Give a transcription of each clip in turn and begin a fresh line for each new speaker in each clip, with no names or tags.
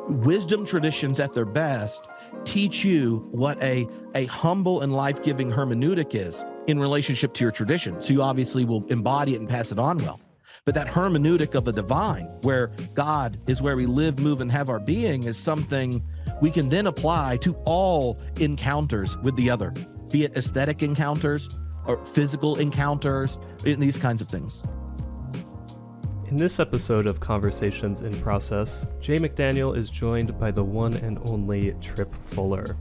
wisdom traditions at their best teach you what a humble and life-giving hermeneutic is in relationship to your tradition. So you obviously will embody it and pass it on well. But that hermeneutic of the divine, where God is where we live, move, and have our being, is something we can then apply to all encounters with the other, be it aesthetic encounters or physical encounters, in these kinds of things.
In this episode of Conversations in Process, Jay McDaniel is joined by the one and only Tripp Fuller.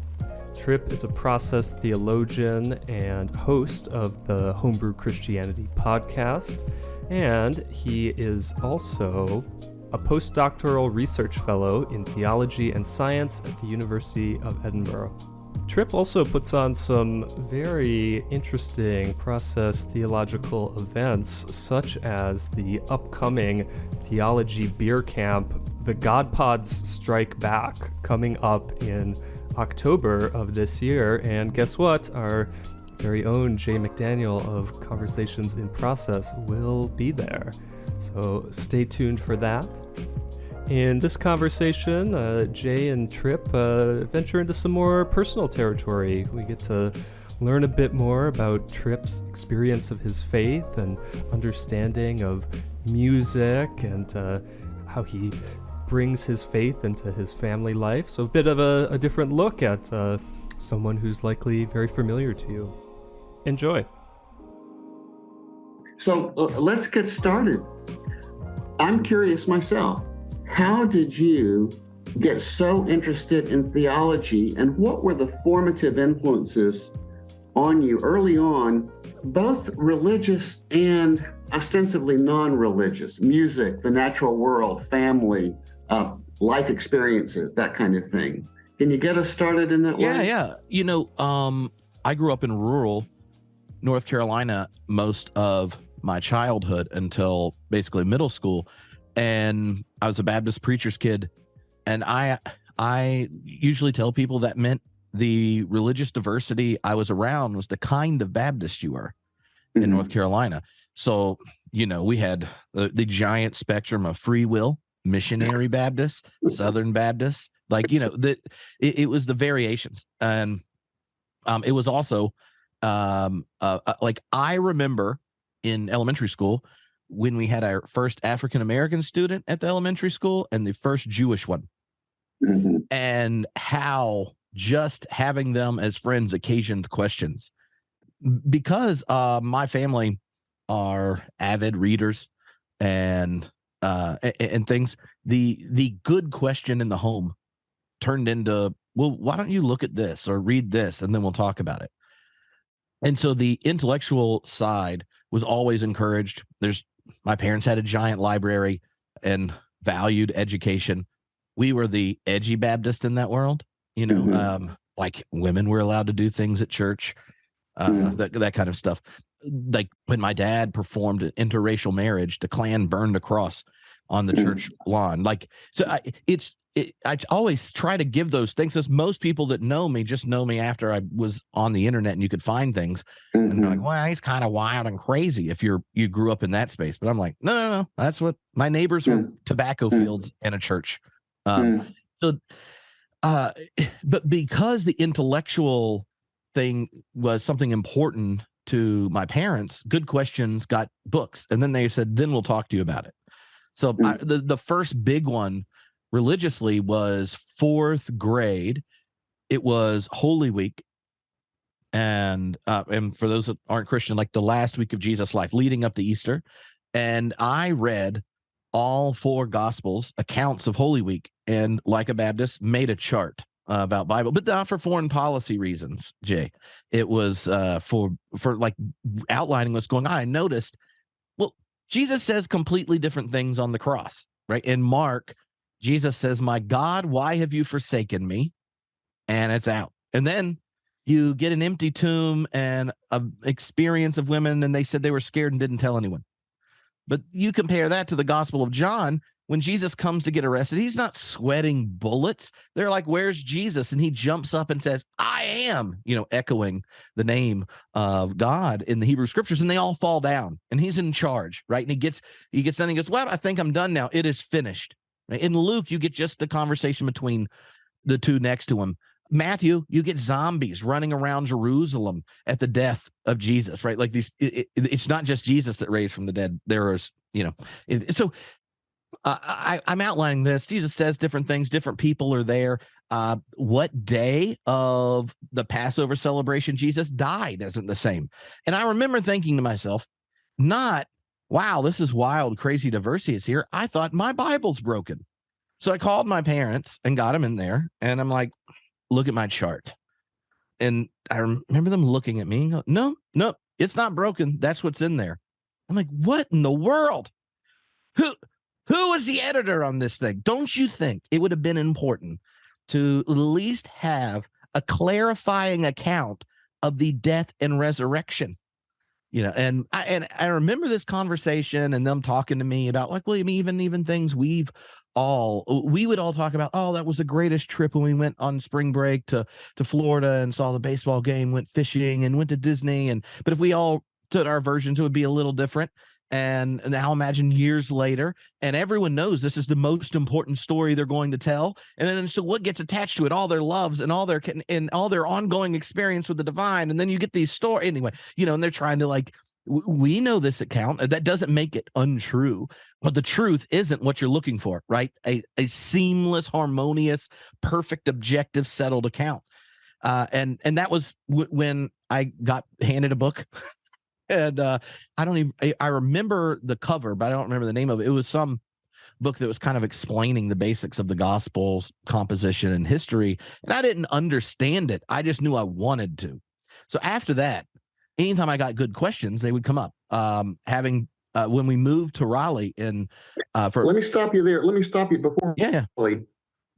Tripp is a process theologian and host of the Homebrewed Christianity podcast, and he is also a Postdoctoral Research Fellow in Theology and Science at the University of Edinburgh. Tripp also puts on some very interesting process theological events, such as the upcoming Theology Beer Camp, The God Pods Strike Back, coming up in October of this year. And guess what? Our very own Jay McDaniel of Conversations in Process will be there. So stay tuned for that. In this conversation, Jay and Tripp venture into some more personal territory. We get to learn a bit more about Tripp's experience of his faith and understanding of music and how he brings his faith into his family life. So a bit of a different look at someone who's likely very familiar to you. Enjoy.
So let's get started. I'm curious myself. How did you get so interested in theology, and what were the formative influences on you early on, both religious and ostensibly non-religious? Music, the natural world, family, life experiences, that kind of thing. Can you get us started in that way?
Yeah. You know, I grew up in rural North Carolina most of my childhood until basically middle school. And I was a Baptist preacher's kid. And I usually tell people that meant the religious diversity I was around was the kind of Baptist you were in North Carolina. So, you know, we had the giant spectrum of free will, missionary Baptists, Southern Baptists, like, you know, that it was the variations. And it was also like I remember in elementary school when we had our first African-American student at the elementary school and the first Jewish one, and how just having them as friends occasioned questions, because my family are avid readers and things. The good question in the home turned into, well, why don't you look at this or read this, and then we'll talk about it. And so the intellectual side was always encouraged. My parents had a giant library and valued education. We were the edgy Baptist in that world, you know, like women were allowed to do things at church, that kind of stuff. Like when my dad performed an interracial marriage, the Klan burned a cross on the church lawn. Like, so I always try to give those things, as most people that know me just know me after I was on the internet and you could find things. And they're like, well, he's kind of wild and crazy if you grew up in that space. But I'm like, no. That's what my neighbors were, tobacco fields and a church. But because the intellectual thing was something important to my parents, good questions got books. And then they said, then we'll talk to you about it. So the first big one religiously was fourth grade. It was Holy Week. And for those that aren't Christian, like the last week of Jesus' life leading up to Easter. And I read all four Gospels accounts of Holy Week, and like a Baptist, made a chart about Bible, but not for foreign policy reasons, Jay. It was for like outlining what's going on. I noticed, well, Jesus says completely different things on the cross, right? In Mark, Jesus says, my God, why have you forsaken me? And it's out. And then you get an empty tomb and an experience of women, and they said they were scared and didn't tell anyone. But you compare that to the Gospel of John, when Jesus comes to get arrested, he's not sweating bullets. They're like, where's Jesus? And he jumps up and says, I am, you know, echoing the name of God in the Hebrew scriptures, and they all fall down, and he's in charge, right? And he gets done, and he goes, well, I think I'm done now. It is finished. Right? In Luke, you get just the conversation between the two next to him. Matthew, you get zombies running around Jerusalem at the death of Jesus, right? Like these, it's not just Jesus that raised from the dead. There is, so I'm outlining this. Jesus says different things. Different people are there. What day of the Passover celebration Jesus died isn't the same. And I remember thinking to myself, not, wow, this is wild, crazy diversity is here. I thought my Bible's broken. So I called my parents and got them in there. And I'm like, look at my chart. And I remember them looking at me and go, no, it's not broken. That's what's in there. I'm like, what in the world? Who is the editor on this thing? Don't you think it would have been important to at least have a clarifying account of the death and resurrection? And I remember this conversation and them talking to me about, like, well, even things we would all talk about. Oh, that was the greatest trip when we went on spring break to Florida and saw the baseball game, went fishing and went to Disney. But if we all took our versions, it would be a little different. And now imagine years later, and everyone knows this is the most important story they're going to tell. And then so what gets attached to it? All their loves and all their ongoing experience with the divine. And then you get these stories anyway, and they're trying to, like, we know this account. That doesn't make it untrue, but the truth isn't what you're looking for, right? A seamless, harmonious, perfect, objective, settled account. And that was when I got handed a book. And I remember the cover, but I don't remember the name of it. It was some book that was kind of explaining the basics of the Gospels, composition, and history. And I didn't understand it. I just knew I wanted to. So after that, anytime I got good questions, they would come up. When we moved to Raleigh
let me stop you there. Let me stop you before.
Yeah.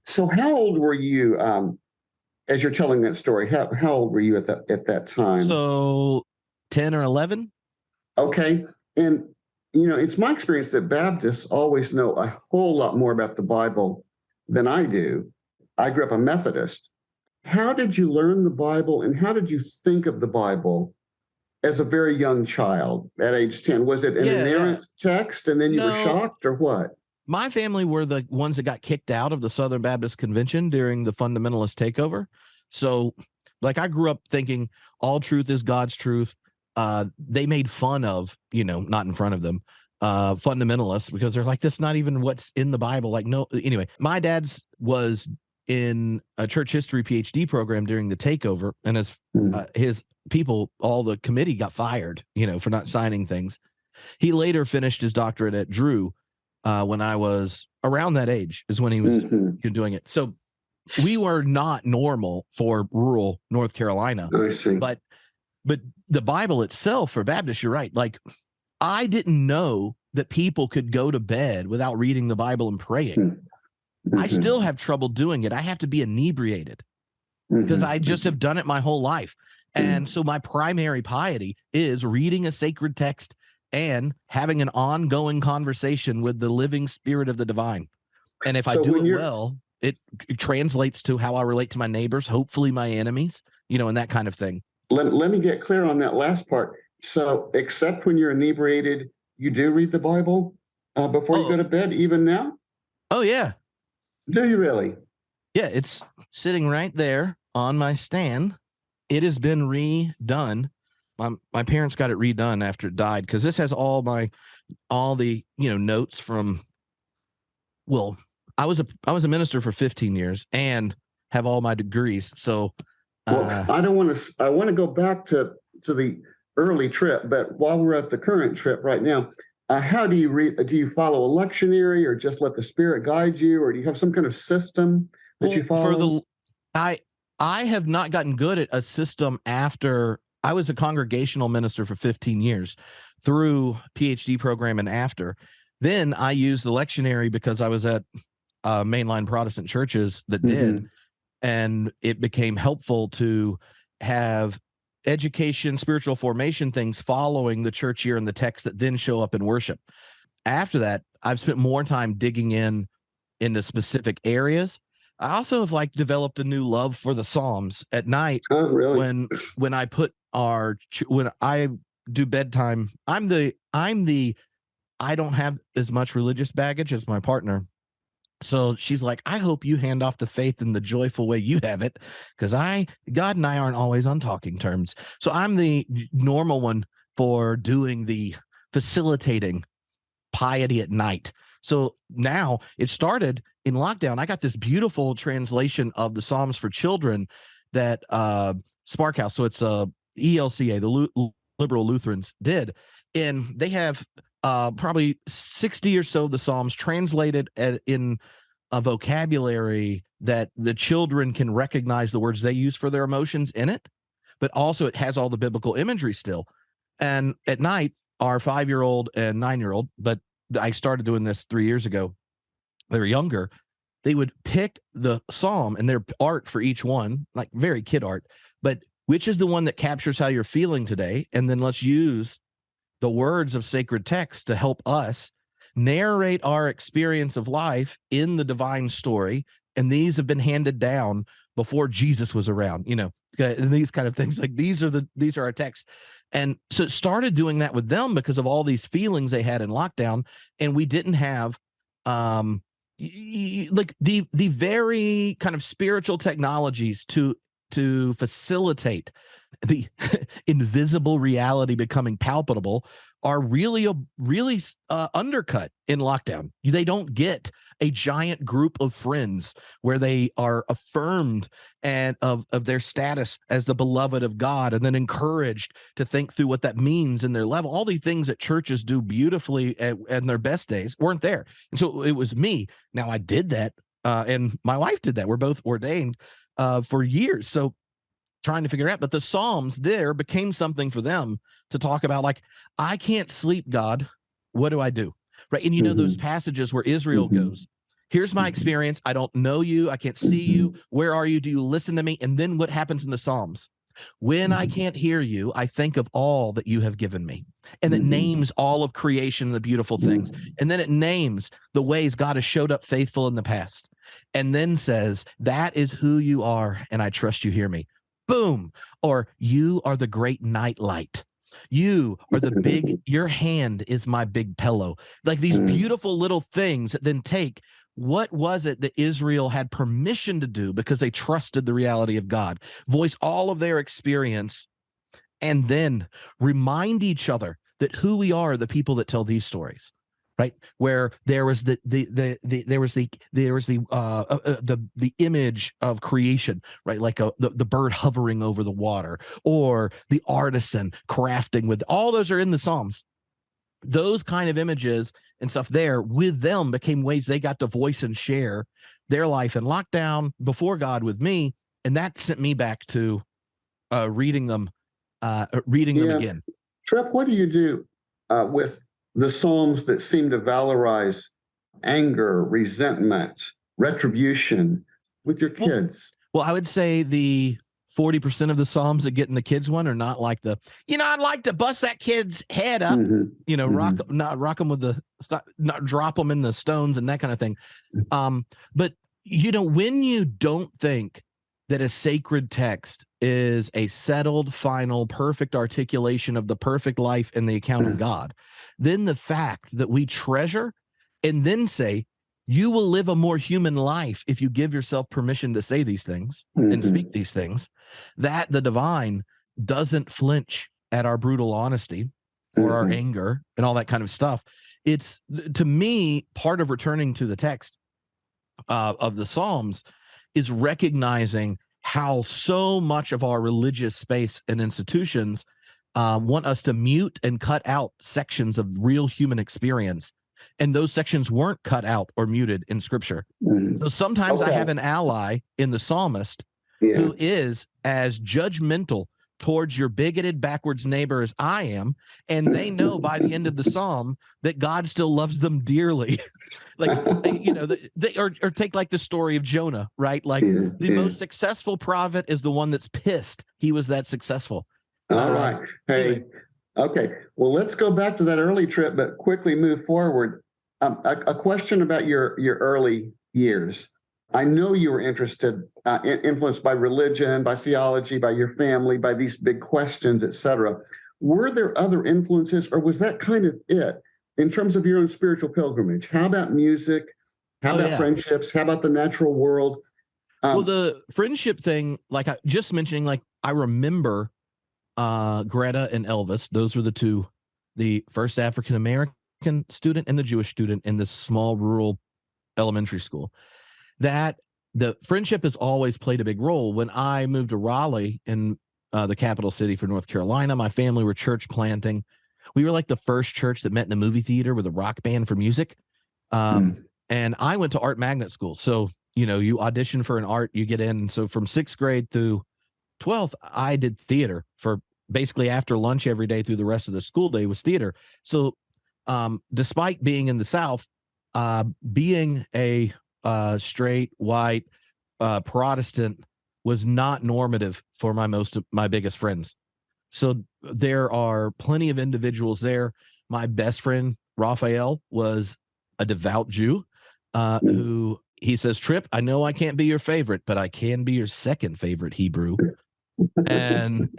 So how old were you as you're telling that story? How old were you at that time?
So 10 or 11.
Okay. And, it's my experience that Baptists always know a whole lot more about the Bible than I do. I grew up a Methodist. How did you learn the Bible, and how did you think of the Bible as a very young child at age 10? Was it an inerrant text and then you were shocked, or what?
My family were the ones that got kicked out of the Southern Baptist Convention during the fundamentalist takeover. So, like, I grew up thinking all truth is God's truth. They made fun of, not in front of them, fundamentalists, because they're like, that's not even what's in the Bible. Like, no, anyway, my dad's was in a church history PhD program during the takeover, and his people, all the committee got fired, for not signing things. He later finished his doctorate at Drew when I was around that age is when he was doing it. So we were not normal for rural North Carolina.
I see.
But the Bible itself for Baptists, you're right. Like, I didn't know that people could go to bed without reading the Bible and praying. I still have trouble doing it. I have to be inebriated because I just have done it my whole life. And so my primary piety is reading a sacred text and having an ongoing conversation with the living spirit of the divine. And if I do it well, it translates to how I relate to my neighbors, hopefully my enemies, and that kind of thing.
Let me get clear on that last part. So, except when you're inebriated, you do read the Bible before you go to bed, even now?
Oh, yeah.
Do you really?
Yeah, it's sitting right there on my stand. It has been redone. My parents got it redone after it died, because this has all the notes from. Well, I was a minister for 15 years and have all my degrees. So.
Well, I want to go back to the early Tripp, but while we're at the current Tripp right now, how do you read? Do you follow a lectionary, or just let the Spirit guide you, or do you have some kind of system that you follow?
I have not gotten good at a system after I was a congregational minister for 15 years through PhD program and after. Then I used the lectionary because I was at mainline Protestant churches that did. And it became helpful to have education, spiritual formation things following the church year and the text that then show up in worship. After that, I've spent more time digging into specific areas. I also have developed a new love for the Psalms at night.
Oh, really?
When I put when I do bedtime, I don't have as much religious baggage as my partner. So she's like, I hope you hand off the faith in the joyful way you have it, because God and I aren't always on talking terms. So I'm the normal one for doing the facilitating piety at night. So now it started in lockdown. I got this beautiful translation of the Psalms for Children that Spark House, so it's ELCA, the liberal Lutherans did, and they have probably 60 or so of the Psalms translated in a vocabulary that the children can recognize the words they use for their emotions in it, but also it has all the biblical imagery still. And at night, our 5-year-old and 9-year-old, but I started doing this 3 years ago, they were younger, they would pick the psalm and their art for each one, like very kid art, but which is the one that captures how you're feeling today, and then let's use the words of sacred text to help us narrate our experience of life in the divine story. And these have been handed down before Jesus was around, and these kind of things. Like these are our texts. And so it started doing that with them because of all these feelings they had in lockdown. And we didn't have like the very kind of spiritual technologies to facilitate the invisible reality becoming palpable are really undercut in lockdown. They don't get a giant group of friends where they are affirmed and of their status as the beloved of God, and then encouraged to think through what that means in their level. All the things that churches do beautifully at their best days weren't there. And so it was me. Now I did that, and my wife did that. We're both ordained for years. So trying to figure it out, but the Psalms there became something for them to talk about. Like, I can't sleep, God, what do I do? Right. And those passages where Israel goes, here's my experience. I don't know you. I can't see you. Where are you? Do you listen to me? And then what happens in the Psalms? When I can't hear you, I think of all that you have given me. And it names all of creation and the beautiful things. And then it names the ways God has showed up faithful in the past. And then says, that is who you are, and I trust you hear me. Boom. Or you are the great night light. You are the big, your hand is my big pillow. Like these beautiful little things that then take what was it that Israel had permission to do because they trusted the reality of God, voice all of their experience, and then remind each other that who we are the people that tell these stories. Right, where there was the image of creation, right, like the bird hovering over the water, or the artisan crafting with, all those are in the Psalms. Those kind of images and stuff there with them became ways they got to voice and share their life in lockdown before God with me, and that sent me back to reading them again.
Tripp, what do you do with the Psalms that seem to valorize anger, resentment, retribution with your kids?
Well, I would say the 40% of the Psalms that get in the kids one are not like I'd like to bust that kid's head up, rock them with not drop them in the stones and that kind of thing. But when you don't think that a sacred text is a settled, final, perfect articulation of the perfect life and the account of God, then the fact that we treasure and then say, you will live a more human life if you give yourself permission to say these things and speak these things, that the divine doesn't flinch at our brutal honesty or our anger and all that kind of stuff. It's, to me, part of returning to the text of the Psalms is recognizing how so much of our religious space and institutions want us to mute and cut out sections of real human experience. And those sections weren't cut out or muted in Scripture. So sometimes I have an ally in the psalmist who is as judgmental towards your bigoted, backwards neighbor as I am, and they know by the end of the psalm that God still loves them dearly. Or take like the story of Jonah, right? Like the most successful prophet is the one that's pissed he was that successful.
All right. Hey, anyway. Okay. Well, let's go back to that early trip, but quickly move forward. A question about your early years. I know you were interested, influenced by religion, by theology, by your family, by these big questions, etc. Were there other influences, or was that kind of it in terms of your own spiritual pilgrimage? How about music? How about friendships? How about the natural world?
Well, the friendship thing, like I just mentioning, like I remember Greta and Elvis. Those were the first African American student and the Jewish student in this small rural elementary school. That the friendship has always played a big role. When I moved to Raleigh, in the capital city for North Carolina, my family were church planting. We were like the first church that met in a movie theater with a rock band for music. And I went to art magnet school. So, you audition for an art, you get in. And so from 6th grade through 12th, I did theater for basically after lunch every day through the rest of the school day was theater. So despite being in the South, being a straight, white Protestant was not normative for my biggest friends. So there are plenty of individuals there. My best friend, Raphael, was a devout Jew who he says, Tripp, I know I can't be your favorite, but I can be your second favorite Hebrew. and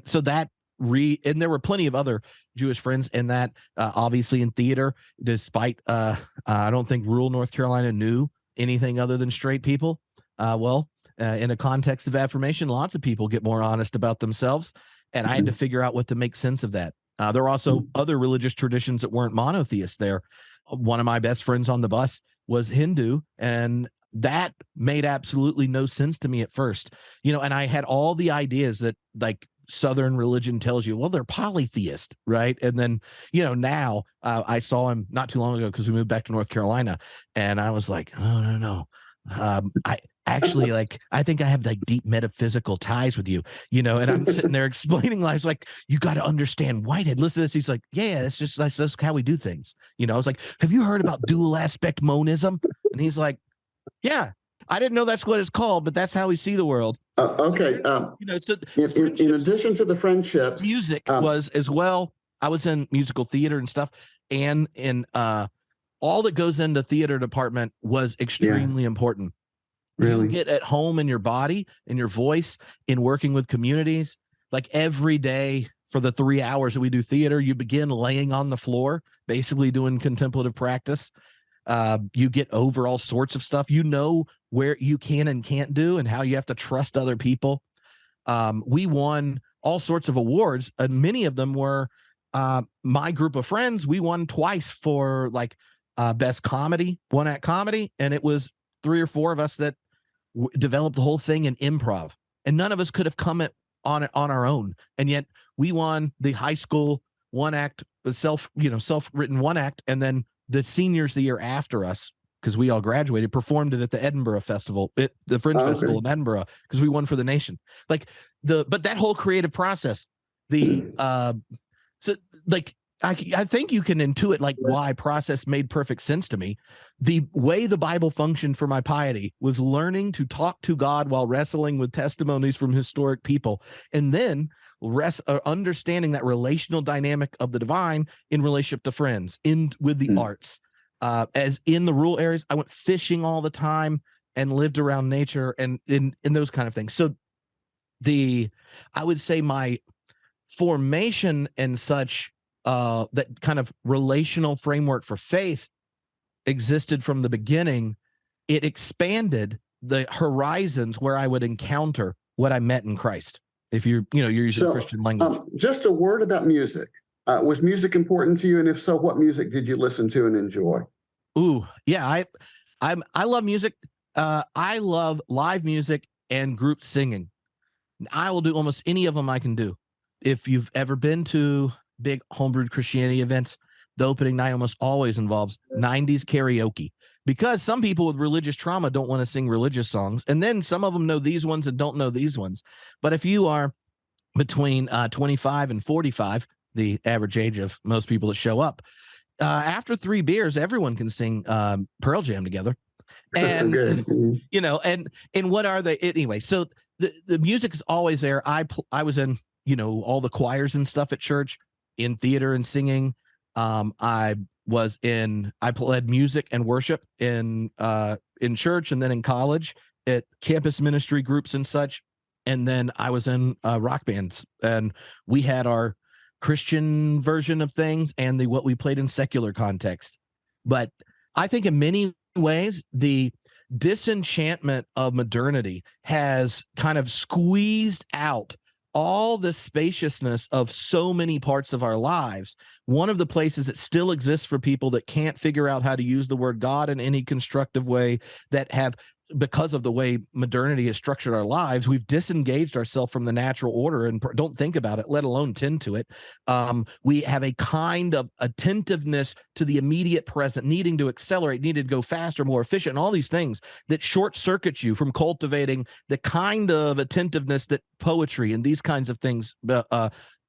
so that and there were plenty of other Jewish friends in that, obviously in theater, despite I don't think rural North Carolina knew anything other than straight people. In a context of affirmation, lots of people get more honest about themselves. And I had to figure out what to make sense of that. There are also other religious traditions that weren't monotheists there. One of my best friends on the bus was Hindu, and that made absolutely no sense to me at first. And I had all the ideas that like Southern religion tells you, well, they're polytheist, right? And then, now I saw him not too long ago because we moved back to North Carolina, and I was like, oh, no. I actually I think I have like deep metaphysical ties with you, and I'm sitting there explaining lives like, you got to understand Whitehead. Listen to this. He's like, yeah, that's how we do things. I was like, have you heard about dual aspect monism? And he's like, yeah, I didn't know that's what it's called, but that's how we see the world.
Okay.
So
in addition to the friendships,
music was as well. I was in musical theater and stuff, and in all that goes into theater department was extremely important.
Really?
You get at home in your body, in your voice, in working with communities. Like every day for the 3 hours that we do theater, you begin laying on the floor, basically doing contemplative practice. You get over all sorts of stuff. Where you can and can't do and how you have to trust other people. We won all sorts of awards, and many of them were my group of friends. We won twice for best comedy, one-act comedy, and it was 3 or 4 of us that developed the whole thing in improv, and none of us could have come on it on our own. And yet we won the high school one-act, self-written one-act, and then the seniors the year after us, because we all graduated, performed it at the Edinburgh Festival, the Fringe Festival in Edinburgh, because we won for the nation. But that whole creative process, I think you can intuit why process made perfect sense to me. The way the Bible functioned for my piety was learning to talk to God while wrestling with testimonies from historic people, and then understanding that relational dynamic of the divine in relationship to friends, with the arts. As in the rural areas, I went fishing all the time and lived around nature and in those kind of things. So I would say my formation and such, that kind of relational framework for faith existed from the beginning. It expanded the horizons where I would encounter what I met in Christ. If you're using Christian language.
Just a word about music. Was music important to you? And if so, what music did you listen to and enjoy?
Ooh, yeah, I love music. I love live music and group singing. I will do almost any of them I can do. If you've ever been to big Homebrewed Christianity events, the opening night almost always involves 90s karaoke, because some people with religious trauma don't want to sing religious songs. And then some of them know these ones and don't know these ones. But if you are between 25 and 45, the average age of most people that show up, after 3 beers, everyone can sing Pearl Jam together. And, and what are they anyway? So the music is always there. I was in, all the choirs and stuff at church, in theater and singing. I led music and worship in church, and then in college at campus ministry groups and such. And then I was in rock bands, and we had our Christian version of things and what we played in secular context. But I think in many ways, the disenchantment of modernity has kind of squeezed out all the spaciousness of so many parts of our lives. One of the places that still exists for people that can't figure out how to use the word God in any constructive way, that have, because of the way modernity has structured our lives, we've disengaged ourselves from the natural order and don't think about it, let alone tend to it. We have a kind of attentiveness to the immediate present, needing to accelerate, needing to go faster, more efficient, and all these things that short circuit you from cultivating the kind of attentiveness that poetry and these kinds of things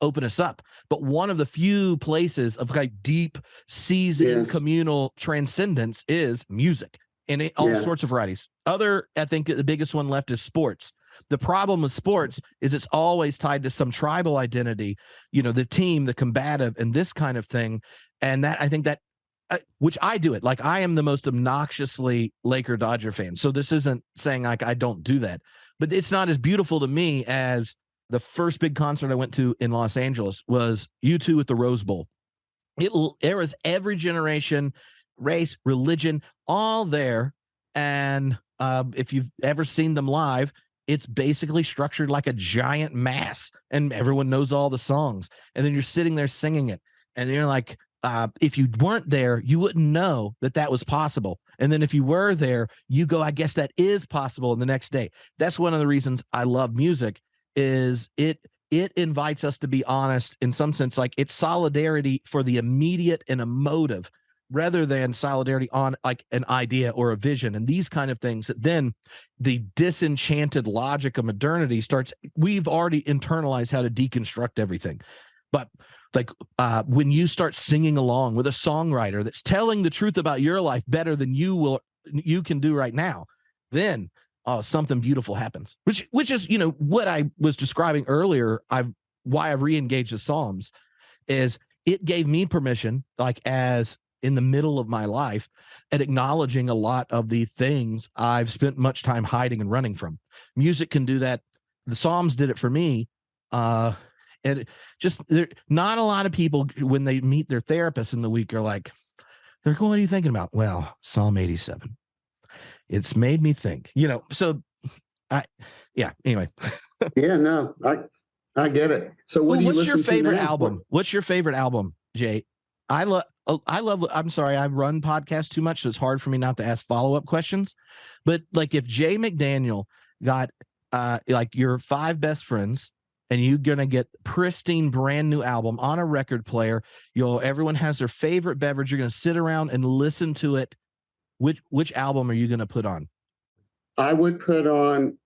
open us up. But one of the few places of like deep, seasoned communal transcendence is music. In all sorts of varieties. I think the biggest one left is sports. The problem with sports is it's always tied to some tribal identity, the team, the combative, and this kind of thing. And that, I think that, which I do it. Like, I am the most obnoxiously Laker Dodger fan. So this isn't saying like I don't do that, but it's not as beautiful to me as the first big concert I went to in Los Angeles was U2 at the Rose Bowl. It was every generation, race, religion, all there. And if you've ever seen them live, it's basically structured like a giant mass, and everyone knows all the songs. And then you're sitting there singing it, and you're like, if you weren't there, you wouldn't know that that was possible. And then if you were there, you go, I guess that is possible. And the next day, that's one of the reasons I love music, is it invites us to be honest in some sense. Like, it's solidarity for the immediate and emotive, rather than solidarity on like an idea or a vision and these kind of things. That then the disenchanted logic of modernity starts. We've already internalized how to deconstruct everything. But like when you start singing along with a songwriter that's telling the truth about your life better than you can do right now, then something beautiful happens. Which is, what I was describing earlier. Why I've re-engaged the Psalms is it gave me permission, like as in the middle of my life, and acknowledging a lot of the things I've spent much time hiding and running from. Music can do that. The Psalms did it for me. And just not a lot of people, when they meet their therapist in the week, are like, they're going, what are you thinking about? Well, Psalm 87. It's made me think, so anyway.
Yeah, no, I get it. So what do you listen to now?
What's your favorite album? What's your favorite album, Jay? I love, I'm sorry, I run podcasts too much, so it's hard for me not to ask follow-up questions. But like, if Jay McDaniel got like your 5 best friends, and you're going to get pristine brand new album on a record player, everyone has their favorite beverage, you're going to sit around and listen to it, which album are you going to put on?
I would put on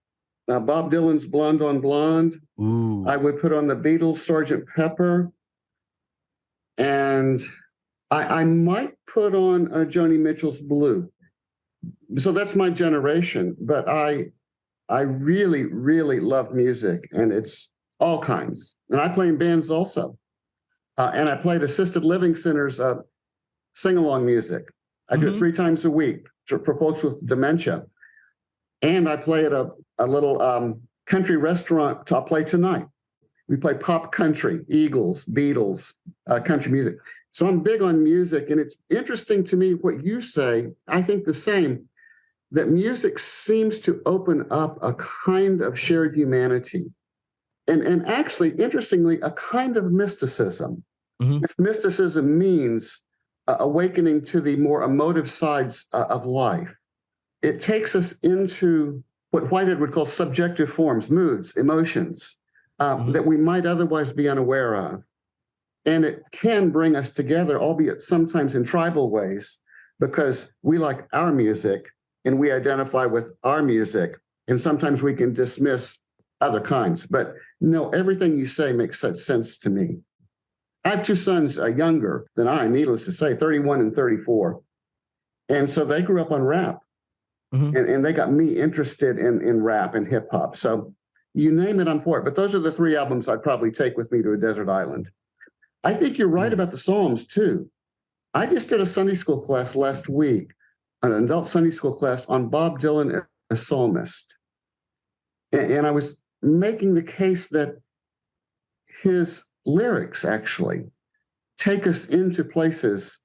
Bob Dylan's Blonde on Blonde.
Ooh.
I would put on the Beatles' Sgt. Pepper. And I might put on Joni Mitchell's Blue. So that's my generation. But I really, really love music, and it's all kinds. And I play in bands also. And I played assisted living centers sing-along music. I do it 3 times a week for folks with dementia. And I play at a little country restaurant. I'll play tonight. We play pop country, Eagles, Beatles, country music. So I'm big on music, and it's interesting to me what you say. I think the same, that music seems to open up a kind of shared humanity. And actually, interestingly, a kind of mysticism. Mm-hmm. If mysticism means awakening to the more emotive sides of life, it takes us into what Whitehead would call subjective forms, moods, emotions, that we might otherwise be unaware of. And it can bring us together, albeit sometimes in tribal ways, because we like our music and we identify with our music. And sometimes we can dismiss other kinds. But no, everything you say makes such sense to me. I have 2 sons younger than I, needless to say, 31 and 34. And so they grew up on rap. Mm-hmm. And they got me interested in rap and hip hop. So you name it, I'm for it. But those are the 3 albums I'd probably take with me to a desert island. I think you're right about the Psalms, too. I just did a Sunday school class last week, an adult Sunday school class on Bob Dylan as a psalmist. And I was making the case that his lyrics actually take us into places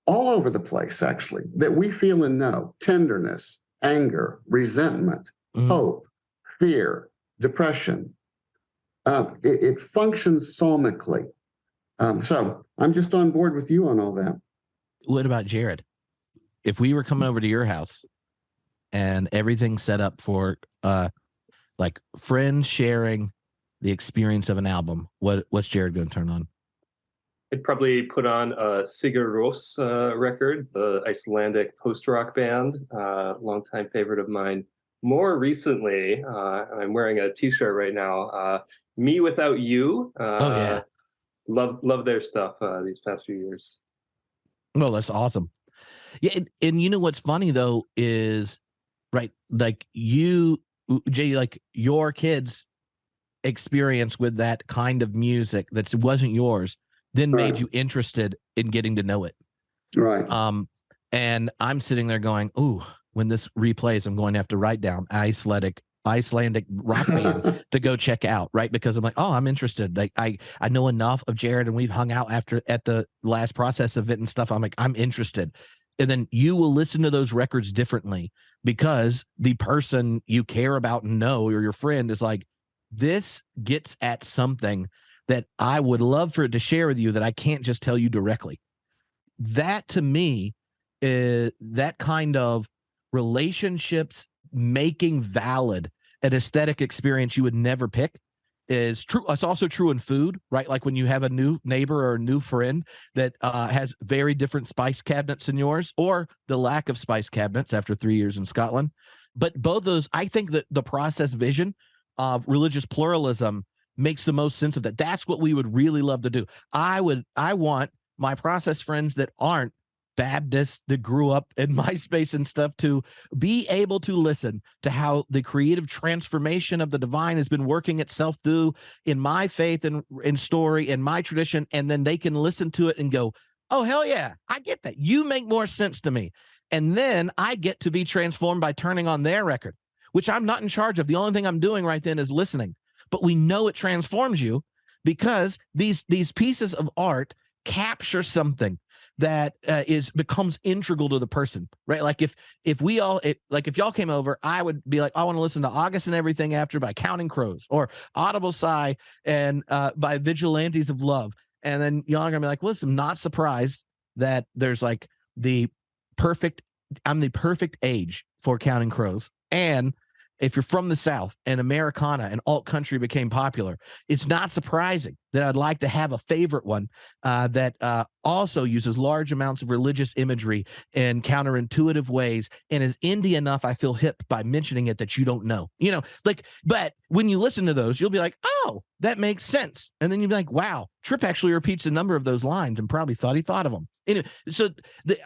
all over the place, actually, that we feel and know: tenderness, anger, resentment, hope, fear, depression. It functions psalmically. So I'm just on board with you on all that.
What about Jared? If we were coming over to your house and everything's set up for like friends sharing the experience of an album, what's Jared going to turn on?
I'd probably put on a Sigur Rós record, the Icelandic post-rock band, longtime favorite of mine. More recently, I'm wearing a T-shirt right now, Me Without You.
Oh, yeah.
Love their stuff these past few years.
Well, that's awesome. Yeah, and you know what's funny, though, is, right, like you, Jay, like your kids' experience with that kind of music that wasn't yours then made you interested in getting to know it.
Right.
And I'm sitting there going, ooh, when this replays, I'm going to have to write down Icelandic rock band to go check out, right? Because I'm like, oh, I'm interested. Like I know enough of Jared, and we've hung out at the last process event and stuff. I'm like, I'm interested. And then you will listen to those records differently because the person you care about and know, or your friend, is like, this gets at something that I would love for it to share with you that I can't just tell you directly. That, to me, is that kind of relationships making valid an aesthetic experience you would never pick is true. It's also true in food, right? Like when you have a new neighbor or a new friend that has very different spice cabinets than yours, or the lack of spice cabinets after 3 years in Scotland. But both those, I think that the process vision of religious pluralism makes the most sense of that. That's what we would really love to do. I want my process friends that aren't Baptists, that grew up in MySpace and stuff, to be able to listen to how the creative transformation of the divine has been working itself through in my faith and in story and my tradition. And then they can listen to it and go, oh, hell yeah, I get that. You make more sense to me. And then I get to be transformed by turning on their record, which I'm not in charge of. The only thing I'm doing right then is listening. But we know it transforms you because these pieces of art capture something that becomes integral to the person, right? Like if y'all came over, I would be like, I want to listen to August and Everything After by Counting Crows, or Audible Sigh and by Vigilantes of Love. And then y'all are gonna be like, well, listen, I'm not surprised that there's like I'm the perfect age for Counting Crows. And if you're from the South and Americana and alt country became popular, it's not surprising that I'd like to have a favorite one that also uses large amounts of religious imagery in counterintuitive ways and is indie enough I feel hip by mentioning it that you don't know. But when you listen to those, you'll be like, oh, that makes sense. And then you'll be like, wow, Tripp actually repeats a number of those lines and probably thought he thought of them. Anyway, so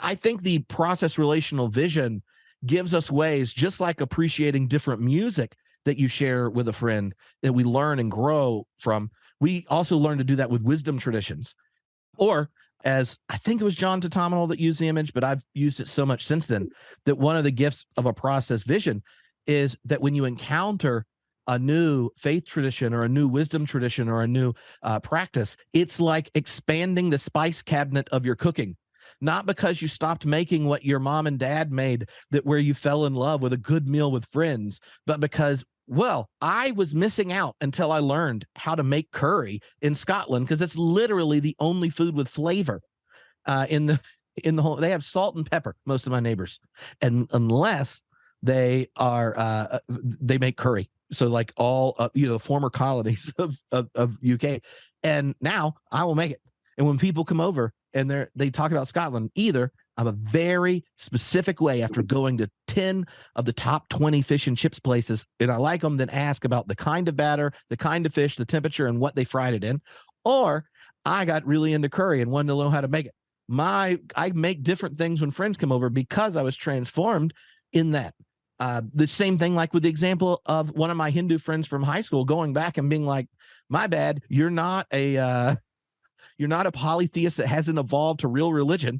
I think the process relational vision gives us ways, just like appreciating different music that you share with a friend that we learn and grow from. We also learn to do that with wisdom traditions. Or, as I think it was John Tatominal that used the image, but I've used it so much since then, that one of the gifts of a process vision is that when you encounter a new faith tradition or a new wisdom tradition or a new practice, it's like expanding the spice cabinet of your cooking. Not because you stopped making what your mom and dad made, where you fell in love with a good meal with friends, but because, well, I was missing out until I learned how to make curry in Scotland, because it's literally the only food with flavor in the whole. They have salt and pepper, most of my neighbors, and unless they make curry. So like all former colonies of UK, and now I will make it. And when people come over and they talk about Scotland, either I'm a very specific way after going to 10 of the top 20 fish and chips places, and I like them, then ask about the kind of batter, the kind of fish, the temperature, and what they fried it in. Or I got really into curry and wanted to know how to make it. I make different things when friends come over because I was transformed in that. The same thing like with the example of one of my Hindu friends from high school going back and being like, my bad, you're not a polytheist that hasn't evolved to real religion.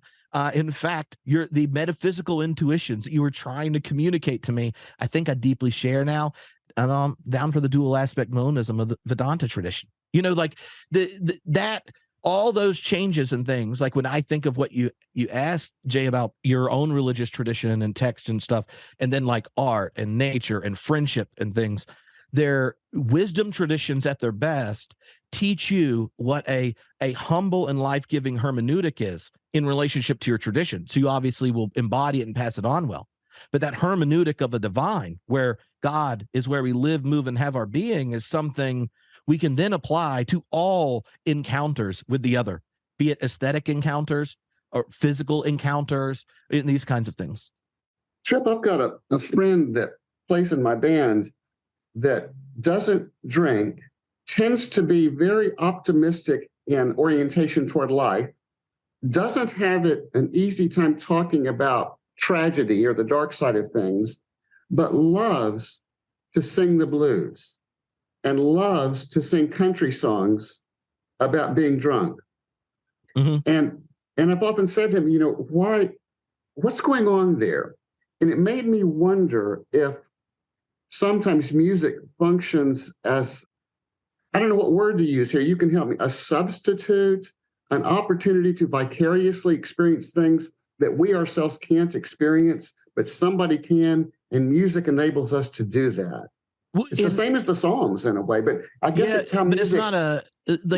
In fact, you're the metaphysical intuitions that you were trying to communicate to me, I think I deeply share now. And I'm down for the dual aspect monism of the Vedanta tradition. Like that all those changes and things, like when I think of what you asked, Jay, about your own religious tradition and text and stuff, and then like art and nature and friendship and things, their wisdom traditions at their best teach you what a humble and life-giving hermeneutic is in relationship to your tradition. So you obviously will embody it and pass it on well. But that hermeneutic of a divine, where God is where we live, move, and have our being, is something we can then apply to all encounters with the other, be it aesthetic encounters or physical encounters, and these kinds of things.
Tripp, I've got a friend that plays in my band that doesn't drink, tends to be very optimistic in orientation toward life, doesn't have an easy time talking about tragedy or the dark side of things, but loves to sing the blues and loves to sing country songs about being drunk. Mm-hmm. And I've often said to him, what's going on there? And it made me wonder if sometimes music functions as, I don't know what word to use here, you can help me, a substitute, an opportunity to vicariously experience things that we ourselves can't experience, but somebody can, and music enables us to do that. Well, it's the same as the Psalms in a way, but I guess it's how music...
But it's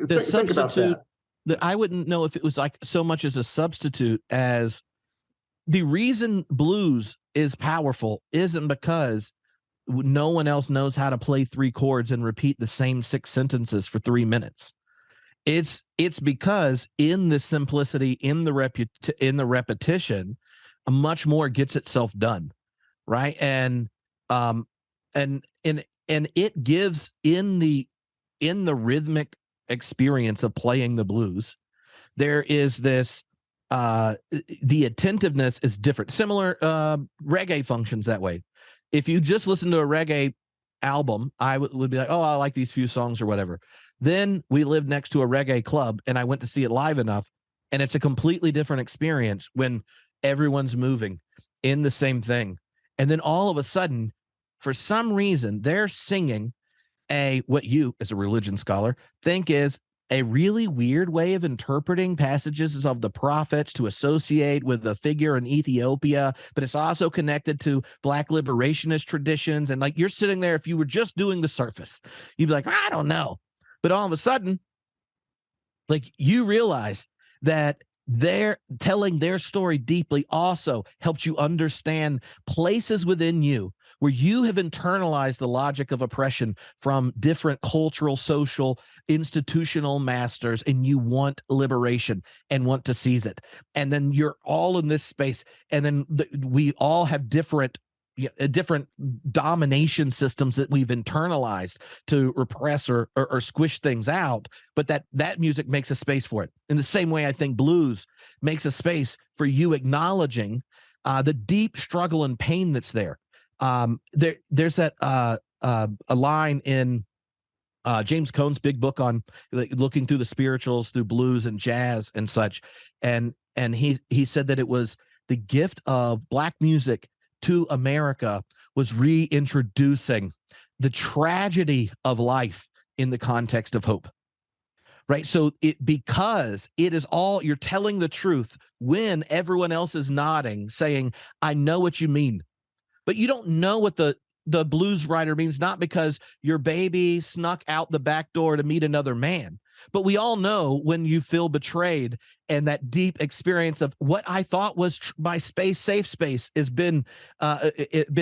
not think about that. I wouldn't know if it was like so much as a substitute as the reason blues is powerful isn't because no one else knows how to play 3 chords and repeat the same 6 sentences for 3 minutes. It's because in the simplicity, in the repetition, much more gets itself done, right? And it gives in the rhythmic experience of playing the blues, there is this the attentiveness is different. Similar reggae functions that way. If you just listen to a reggae album, I would be like, oh, I like these few songs or whatever. Then we lived next to a reggae club and I went to see it live enough, and it's a completely different experience when everyone's moving in the same thing. And then all of a sudden, for some reason, they're singing what you, as a religion scholar, think is a really weird way of interpreting passages of the prophets to associate with a figure in Ethiopia, but it's also connected to Black liberationist traditions. And like, you're sitting there, if you were just doing the surface, you'd be like, I don't know. But all of a sudden, like, you realize that they're telling their story deeply also helps you understand places within you where you have internalized the logic of oppression from different cultural, social, institutional masters, and you want liberation and want to seize it. And then you're all in this space, and then we all have different domination systems that we've internalized to repress or squish things out, but that music makes a space for it. In the same way, I think blues makes a space for you acknowledging the deep struggle and pain that's there. There's that a line in James Cone's big book on looking through the spirituals, through blues and jazz and such, and he said that it was the gift of Black music to America was reintroducing the tragedy of life in the context of hope. Right. So because it is all, you're telling the truth when everyone else is nodding, saying, I know what you mean. But you don't know what the blues writer means, not because your baby snuck out the back door to meet another man. But we all know when you feel betrayed, and that deep experience of what I thought was my safe space has been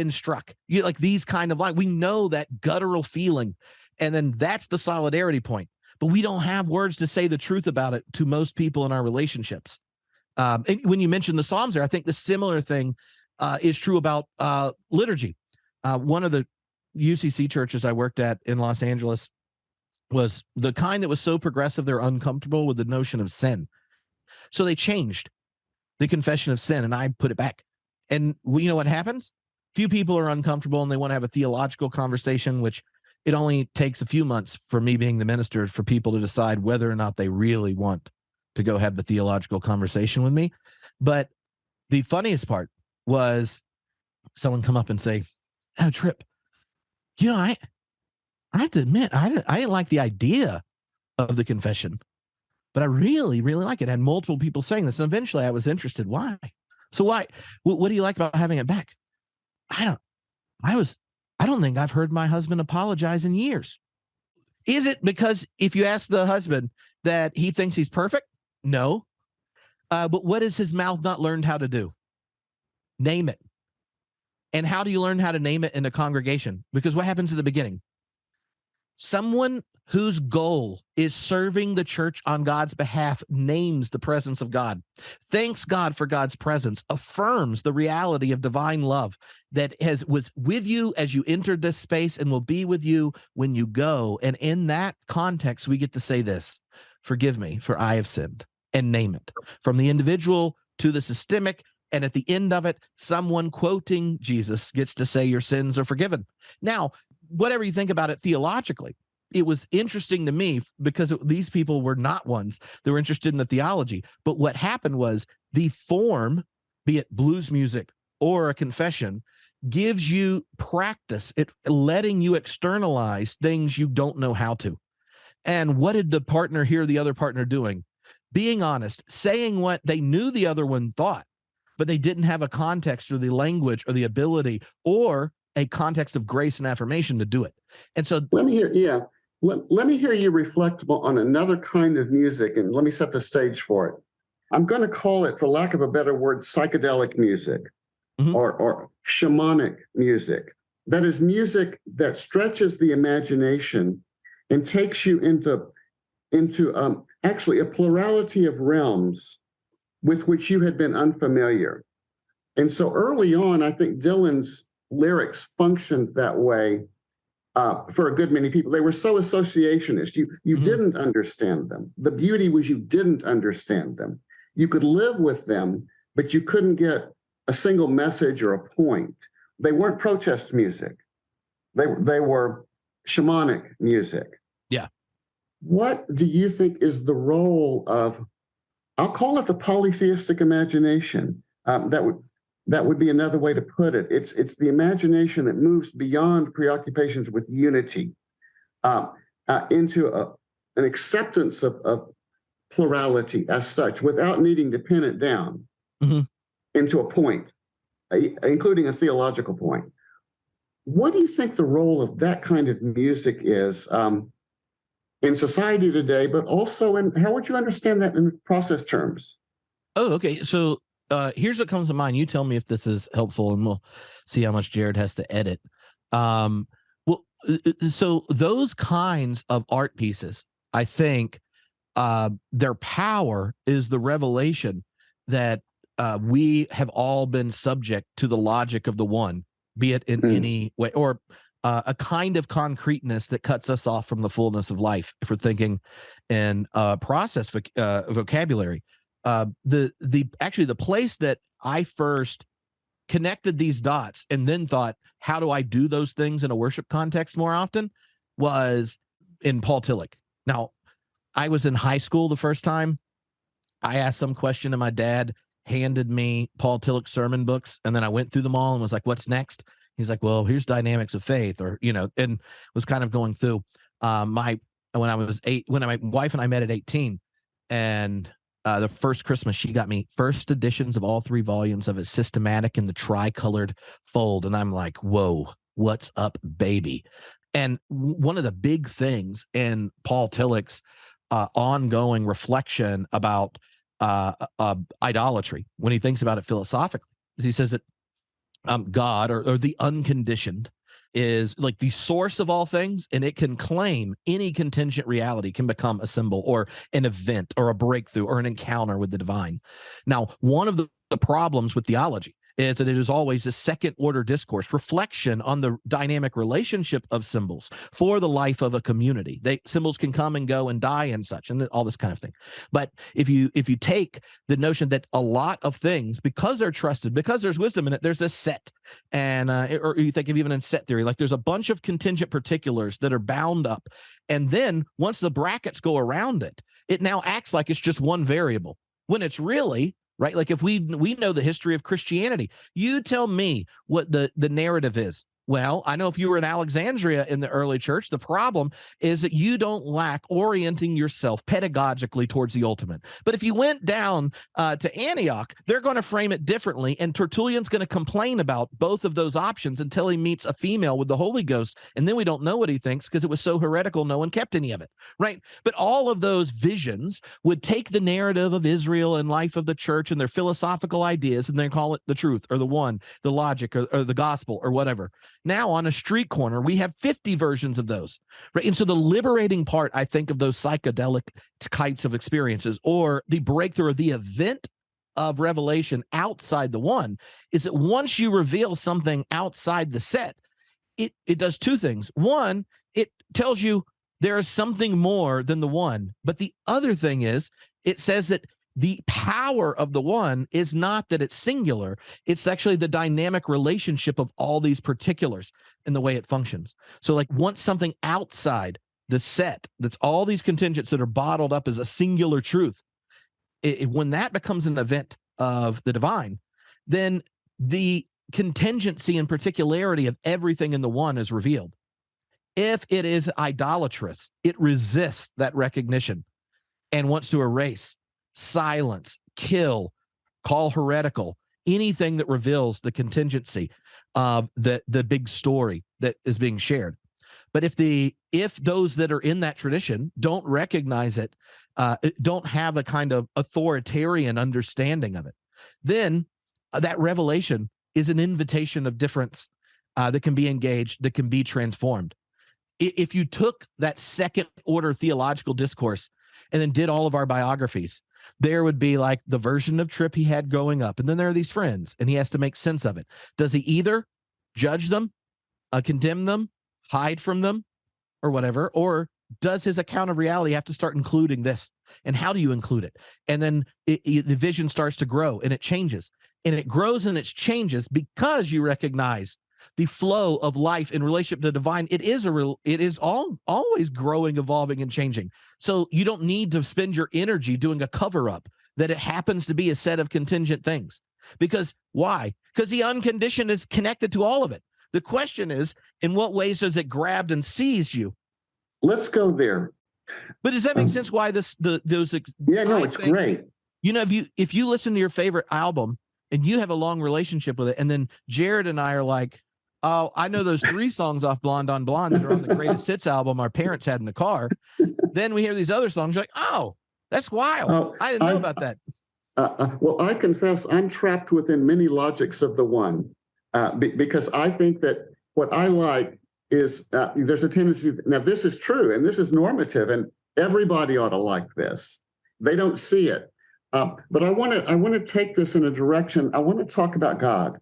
struck. You like these kind of like, we know that guttural feeling, and then that's the solidarity point. But we don't have words to say the truth about it to most people in our relationships. And when you mentioned the Psalms there, I think the similar thing is true about liturgy. One of the UCC churches I worked at in Los Angeles was the kind that was so progressive they're uncomfortable with the notion of sin. So they changed the confession of sin, and I put it back. And you know what happens? Few people are uncomfortable and they want to have a theological conversation, which it only takes a few months for me being the minister for people to decide whether or not they really want to go have the theological conversation with me. But the funniest part was someone come up and say, oh, Tripp, I have to admit, I didn't like the idea of the confession. but I really, really like it. I had multiple people saying this, and eventually I was interested. Why? So why? What do you like about having it back? I don't think I've heard my husband apologize in years. Is it because if you ask the husband that he thinks he's perfect? No. But what has his mouth not learned how to do? Name it. And how do you learn how to name it in a congregation? Because what happens at the beginning? Someone whose goal is serving the church on God's behalf names the presence of God, thanks God for God's presence, affirms the reality of divine love that was with you as you entered this space and will be with you when you go. And in that context, we get to say this: forgive me, for I have sinned, and name it, from the individual to the systemic. And at the end of it, someone quoting Jesus gets to say your sins are forgiven. Now, whatever you think about it theologically, it was interesting to me because these people were not ones that were interested in the theology. But what happened was the form, be it blues music or a confession, gives you practice at letting you externalize things you don't know how to. And what did the partner hear the other partner doing? Being honest, saying what they knew the other one thought, but they didn't have a context or the language or the ability or a context of grace and affirmation to do it. And so
let me hear you reflect on another kind of music, and let me set the stage for it. I'm going to call it, for lack of a better word, psychedelic music, or shamanic music. That is music that stretches the imagination and takes you into actually a plurality of realms with which you had been unfamiliar. And so early on, I think Dylan's lyrics functioned that way for a good many people. They were so associationist. You didn't understand them. The beauty was you didn't understand them. You could live with them, but you couldn't get a single message or a point. They weren't protest music. They were shamanic music.
Yeah.
What do you think is the role of, I'll call it the polytheistic imagination? That would be another way to put it. It's the imagination that moves beyond preoccupations with unity into an acceptance of plurality as such, without needing to pin it down into a point, including a theological point. What do you think the role of that kind of music is in society today, but also how would you understand that in process terms?
Oh, okay. So here's what comes to mind. You tell me if this is helpful, and we'll see how much Jared has to edit. So those kinds of art pieces, I think their power is the revelation that we have all been subject to the logic of the one, be it in any way, or a kind of concreteness that cuts us off from the fullness of life. If we're thinking in process vocabulary, the place that I first connected these dots and then thought, how do I do those things in a worship context more often, was in Paul Tillich. Now, I was in high school the first time. I asked some question and my dad handed me Paul Tillich sermon books, and then I went through them all and was like, what's next? He's like, well, here's Dynamics of Faith, or, and was kind of going through when my wife and I met at 18, and the first Christmas she got me first editions of all 3 volumes of it, systematic in the tricolored fold. And I'm like, whoa, what's up, baby? And one of the big things in Paul Tillich's ongoing reflection about idolatry, when he thinks about it philosophically, is he says that God or the unconditioned is like the source of all things, and it can claim any contingent reality can become a symbol or an event or a breakthrough or an encounter with the divine. Now, one of the problems with theology is that it is always a second order discourse, reflection on the dynamic relationship of symbols for the life of a community. Symbols can come and go and die and such, and all this kind of thing. But if you take the notion that a lot of things, because they're trusted, because there's wisdom in it, there's a set, and or you think of even in set theory, like there's a bunch of contingent particulars that are bound up, and then once the brackets go around it, it now acts like it's just one variable, when it's really right. Like if we know the history of Christianity, you tell me what the narrative is Well, I know if you were in Alexandria in the early church, the problem is that you don't lack orienting yourself pedagogically towards the ultimate. But if you went down to Antioch, they're going to frame it differently. And Tertullian's going to complain about both of those options until he meets a female with the Holy Ghost. And then we don't know what he thinks because it was so heretical, no one kept any of it, right? But all of those visions would take the narrative of Israel and life of the church and their philosophical ideas, and they call it the truth or the one, the logic or the gospel or whatever. Now on a street corner, we have 50 versions of those, right? And so the liberating part, I think, of those psychedelic types of experiences, or the breakthrough or the event of revelation outside the one, is that once you reveal something outside the set, it does two things. One, it tells you there is something more than the one. But the other thing is, it says that the power of the one is not that it's singular. It's actually the dynamic relationship of all these particulars in the way it functions. So like once something outside the set, that's all these contingents that are bottled up as a singular truth, when that becomes an event of the divine, then the contingency and particularity of everything in the one is revealed. If it is idolatrous, it resists that recognition and wants to erase, silence, kill, call heretical, anything that reveals the contingency of the big story that is being shared. But if those that are in that tradition don't recognize it, don't have a kind of authoritarian understanding of it, then that revelation is an invitation of difference that can be engaged, that can be transformed. If you took that second order theological discourse and then did all of our biographies, there would be like the version of Tripp he had growing up, and then there are these friends, and he has to make sense of it. Does he either judge them, condemn them, hide from them, or whatever, or does his account of reality have to start including this? And how do you include it? And then the vision starts to grow, and it changes, and it grows and it changes because you recognize the flow of life in relationship to the divine. It is always growing, evolving, and changing. So you don't need to spend your energy doing a cover-up that it happens to be a set of contingent things. Because why? Because the unconditioned is connected to all of it. The question is, in what ways does it grab and seize you?
Let's go there.
But does that make sense? Why those?
Yeah, no, it's great.
You know, if you listen to your favorite album and you have a long relationship with it, and then Jared and I are like, oh, I know those 3 songs off Blonde on Blonde that are on the Greatest Hits album our parents had in the car. Then we hear these other songs, you're like, oh, that's wild. I didn't know about that.
Well, I confess I'm trapped within many logics of the one, because I think that what I like is there's a tendency. Now, this is true, and this is normative, and everybody ought to like this. They don't see it, but I want to take this in a direction. I want to talk about God.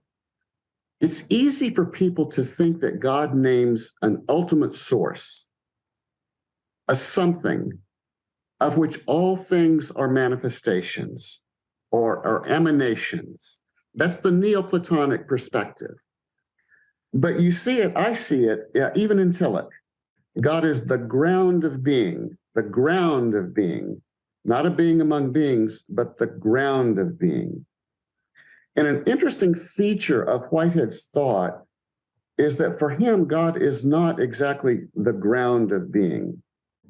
It's easy for people to think that God names an ultimate source, a something of which all things are manifestations or emanations. That's the Neoplatonic perspective. But you see it, I see it, even in Tillich. God is the ground of being, not a being among beings, but the ground of being. And an interesting feature of Whitehead's thought is that for him, God is not exactly the ground of being.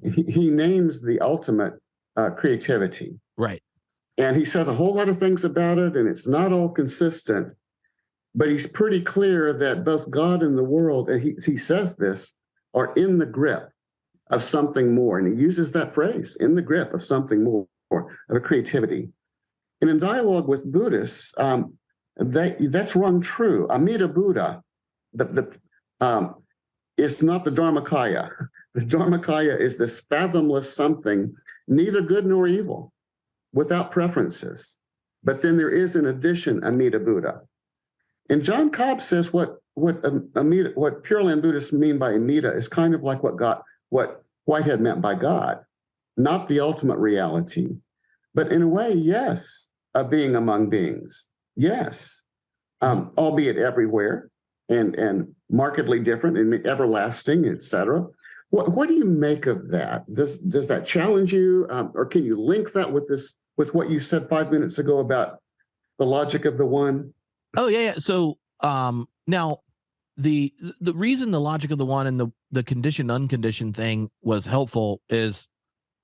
He names the ultimate creativity.
Right.
And he says a whole lot of things about it, and it's not all consistent. But he's pretty clear that both God and the world, and he says this, are in the grip of something more. And he uses that phrase, in the grip of something more, of a creativity. And in dialogue with Buddhists, that's rung true. Amida Buddha is not the Dharmakaya. The Dharmakaya is this fathomless something, neither good nor evil, without preferences. But then there is, in addition, Amida Buddha. And John Cobb says what Pure Land Buddhists mean by Amida is kind of like what Whitehead meant by God, not the ultimate reality, but in a way, yes, a being among beings, yes, albeit everywhere and markedly different and everlasting, etc. What do you make of that? Does that challenge you, or can you link that with what you said 5 minutes ago about the logic of the one?
Oh, yeah. So now the reason the logic of the one and the conditioned unconditioned thing was helpful is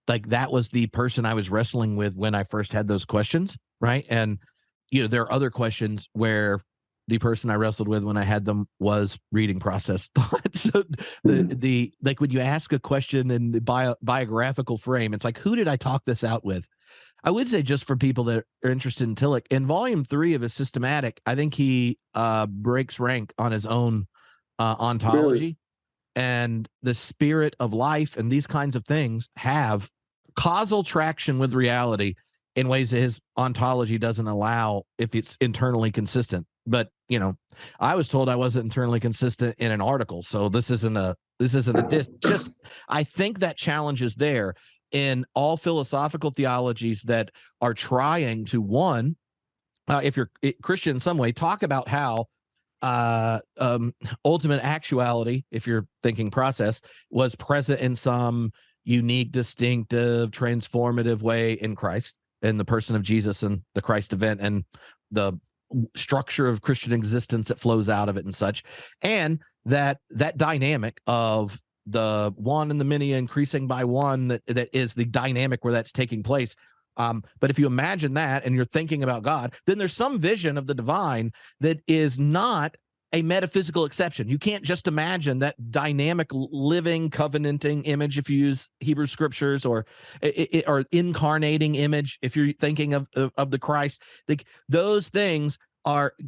like that was the person I was wrestling with when I first had those questions, right? And there are other questions where the person I wrestled with when I had them was reading process thought. So the like when you ask a question in the biographical frame, it's like, who did I talk this out with? I would say, just for people that are interested in Tillich, in volume 3 of his systematic, I think he breaks rank on his own ontology.
Really?
And the spirit of life and these kinds of things have causal traction with reality in ways that his ontology doesn't allow if it's internally consistent. But I was told I wasn't internally consistent in an article, so this isn't a diss. Just I think that challenge is there in all philosophical theologies that are trying to, one, if you're Christian in some way, talk about how ultimate actuality, if you're thinking process, was present in some unique, distinctive, transformative way in Christ, in the person of Jesus and the Christ event and the structure of Christian existence that flows out of it and such. And that dynamic of the one and the many increasing by one, that is the dynamic where that's taking place. But if you imagine that and you're thinking about God, then there's some vision of the divine that is not a metaphysical exception. You can't just imagine that dynamic, living, covenanting image if you use Hebrew scriptures, or incarnating image if you're thinking of the Christ. Like, those things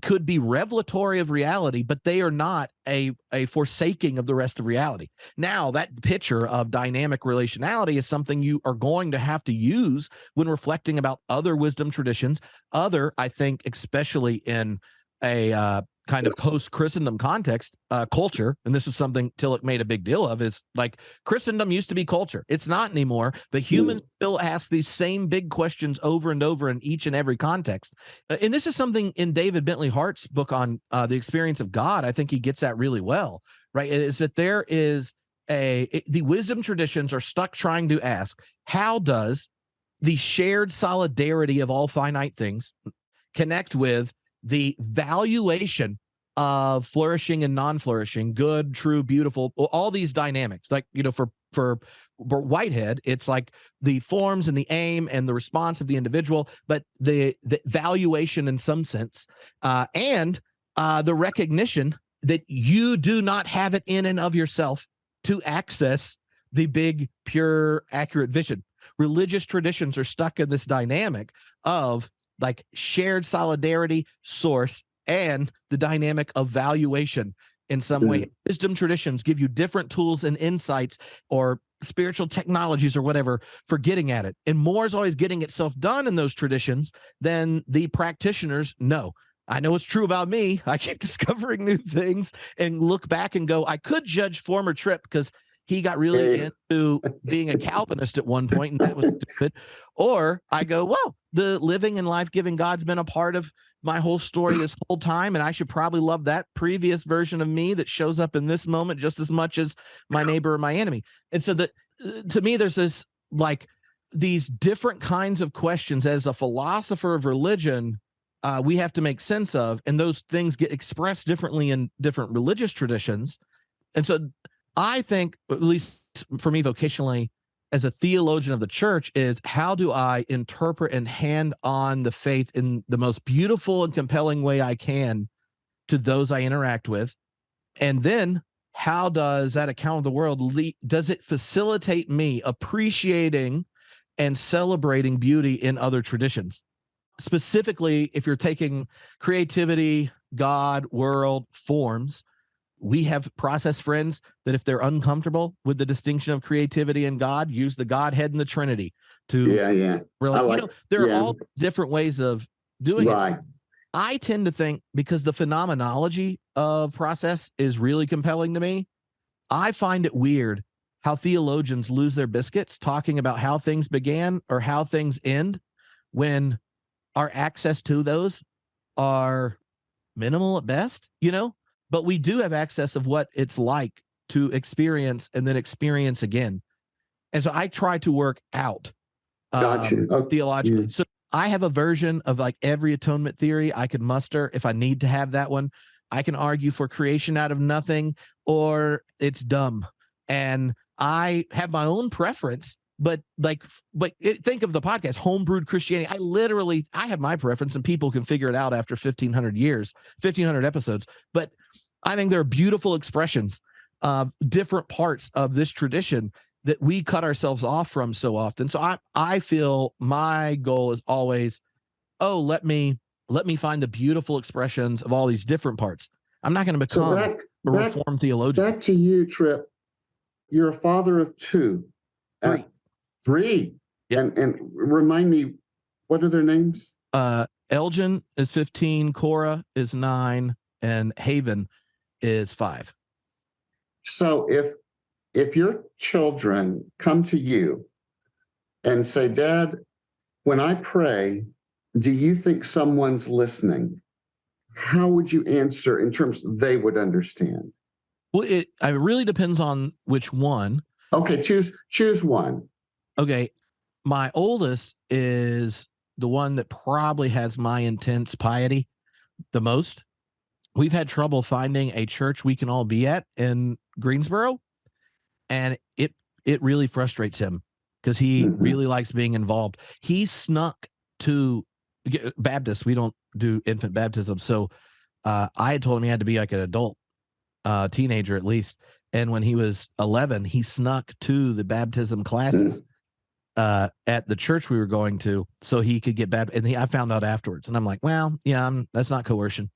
could be revelatory of reality, but they are not a forsaking of the rest of reality. Now, that picture of dynamic relationality is something you are going to have to use when reflecting about other wisdom traditions, I think, especially in a kind of post-Christendom context, culture, and this is something Tillich made a big deal of, is like Christendom used to be culture. It's not anymore, but humans still ask these same big questions over and over in each and every context. And this is something in David Bentley Hart's book on the experience of God, I think he gets at really well, right? It is that there is the wisdom traditions are stuck trying to ask, how does the shared solidarity of all finite things connect with the valuation of flourishing and non-flourishing, good, true, beautiful, all these dynamics? Like, for Whitehead, it's like the forms and the aim and the response of the individual, but the valuation in some sense, and the recognition that you do not have it in and of yourself to access the big, pure, accurate vision. Religious traditions are stuck in this dynamic of like shared solidarity, source, and the dynamic of valuation in some way. Wisdom traditions give you different tools and insights, or spiritual technologies or whatever, for getting at it. And more is always getting itself done in those traditions than the practitioners know. I know it's true about me. I keep discovering new things and look back and go, I could judge former Tripp because he got really into being a Calvinist at one point, and that was stupid. Or I go, well, the living and life-giving God's been a part of my whole story this whole time, and I should probably love that previous version of me that shows up in this moment just as much as my neighbor or my enemy. And so that, to me, there's this, like, these different kinds of questions as a philosopher of religion we have to make sense of, and those things get expressed differently in different religious traditions. And so I think, at least for me vocationally, as a theologian of the church, is how do I interpret and hand on the faith in the most beautiful and compelling way I can to those I interact with? And then how does that account of the world does it facilitate me appreciating and celebrating beauty in other traditions? Specifically, if you're taking creativity, God, world, forms, we have process friends that, if they're uncomfortable with the distinction of creativity and God, use the Godhead and the Trinity to relate. There are all different ways of doing it. I tend to think, because the phenomenology of process is really compelling to me, I find it weird how theologians lose their biscuits talking about how things began or how things end, when our access to those are minimal at best, but we do have access of what it's like to experience and then experience again. And so I try to work out theologically. So I have a version of like every atonement theory I could muster if I need to have that one. I can argue for creation out of nothing, or it's dumb. And I have my own preference, but think of the podcast, Homebrewed Christianity. I have my preference, and people can figure it out after 1,500 episodes. But I think there are beautiful expressions of different parts of this tradition that we cut ourselves off from so often. So I feel my goal is always, let me find the beautiful expressions of all these different parts. I'm not going to become a Reformed theologian.
Back to you, Tripp. You're a father of two. Three.
Yep.
And remind me, what are their names?
Elgin is 15, Cora is 9, and Haven is 5.
So if your children come to you and say, Dad, when I pray, do you think someone's listening? How would you answer in terms they would understand?
Well, it really depends on which one.
Okay, choose one.
Okay, my oldest is the one that probably has my intense piety the most. We've had trouble finding a church we can all be at in Greensboro, and it really frustrates him because he really likes being involved. He snuck to Baptist. We don't do infant baptism, so I had told him he had to be like an adult, teenager at least. And when he was 11, he snuck to the baptism classes at the church we were going to, so he could get baptized. And I found out afterwards, and I'm like, well, yeah, that's not coercion.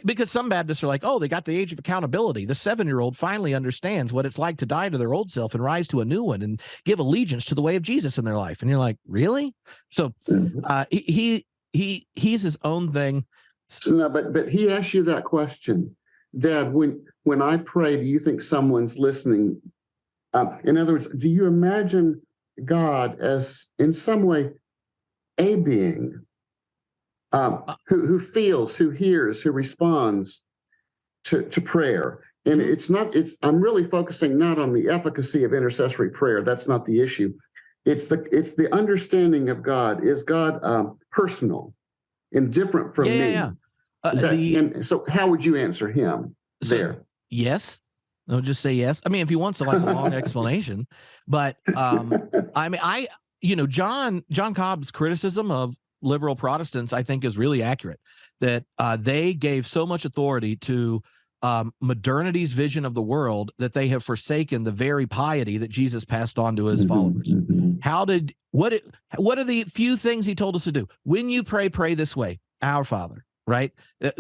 Because some Baptists are like, they got the age of accountability. The 7-year-old finally understands what it's like to die to their old self and rise to a new one and give allegiance to the way of Jesus in their life. And you're like, really? So he's his own thing.
So no, but he asked you that question, Dad. When I pray, do you think someone's listening? In other words, do you imagine God as in some way a being who feels, who hears, who responds to prayer? And I'm really focusing not on the efficacy of intercessory prayer. That's not the issue. It's the understanding of God. Is God personal and different from me?
Yeah.
And so how would you answer him there?
Yes. I'll just say yes. I mean, if he wants a long explanation, but I mean, John Cobb's criticism of liberal Protestants, I think, is really accurate, that they gave so much authority to modernity's vision of the world that they have forsaken the very piety that Jesus passed on to his followers. What are the few things he told us to do? When you pray this way, our Father, right?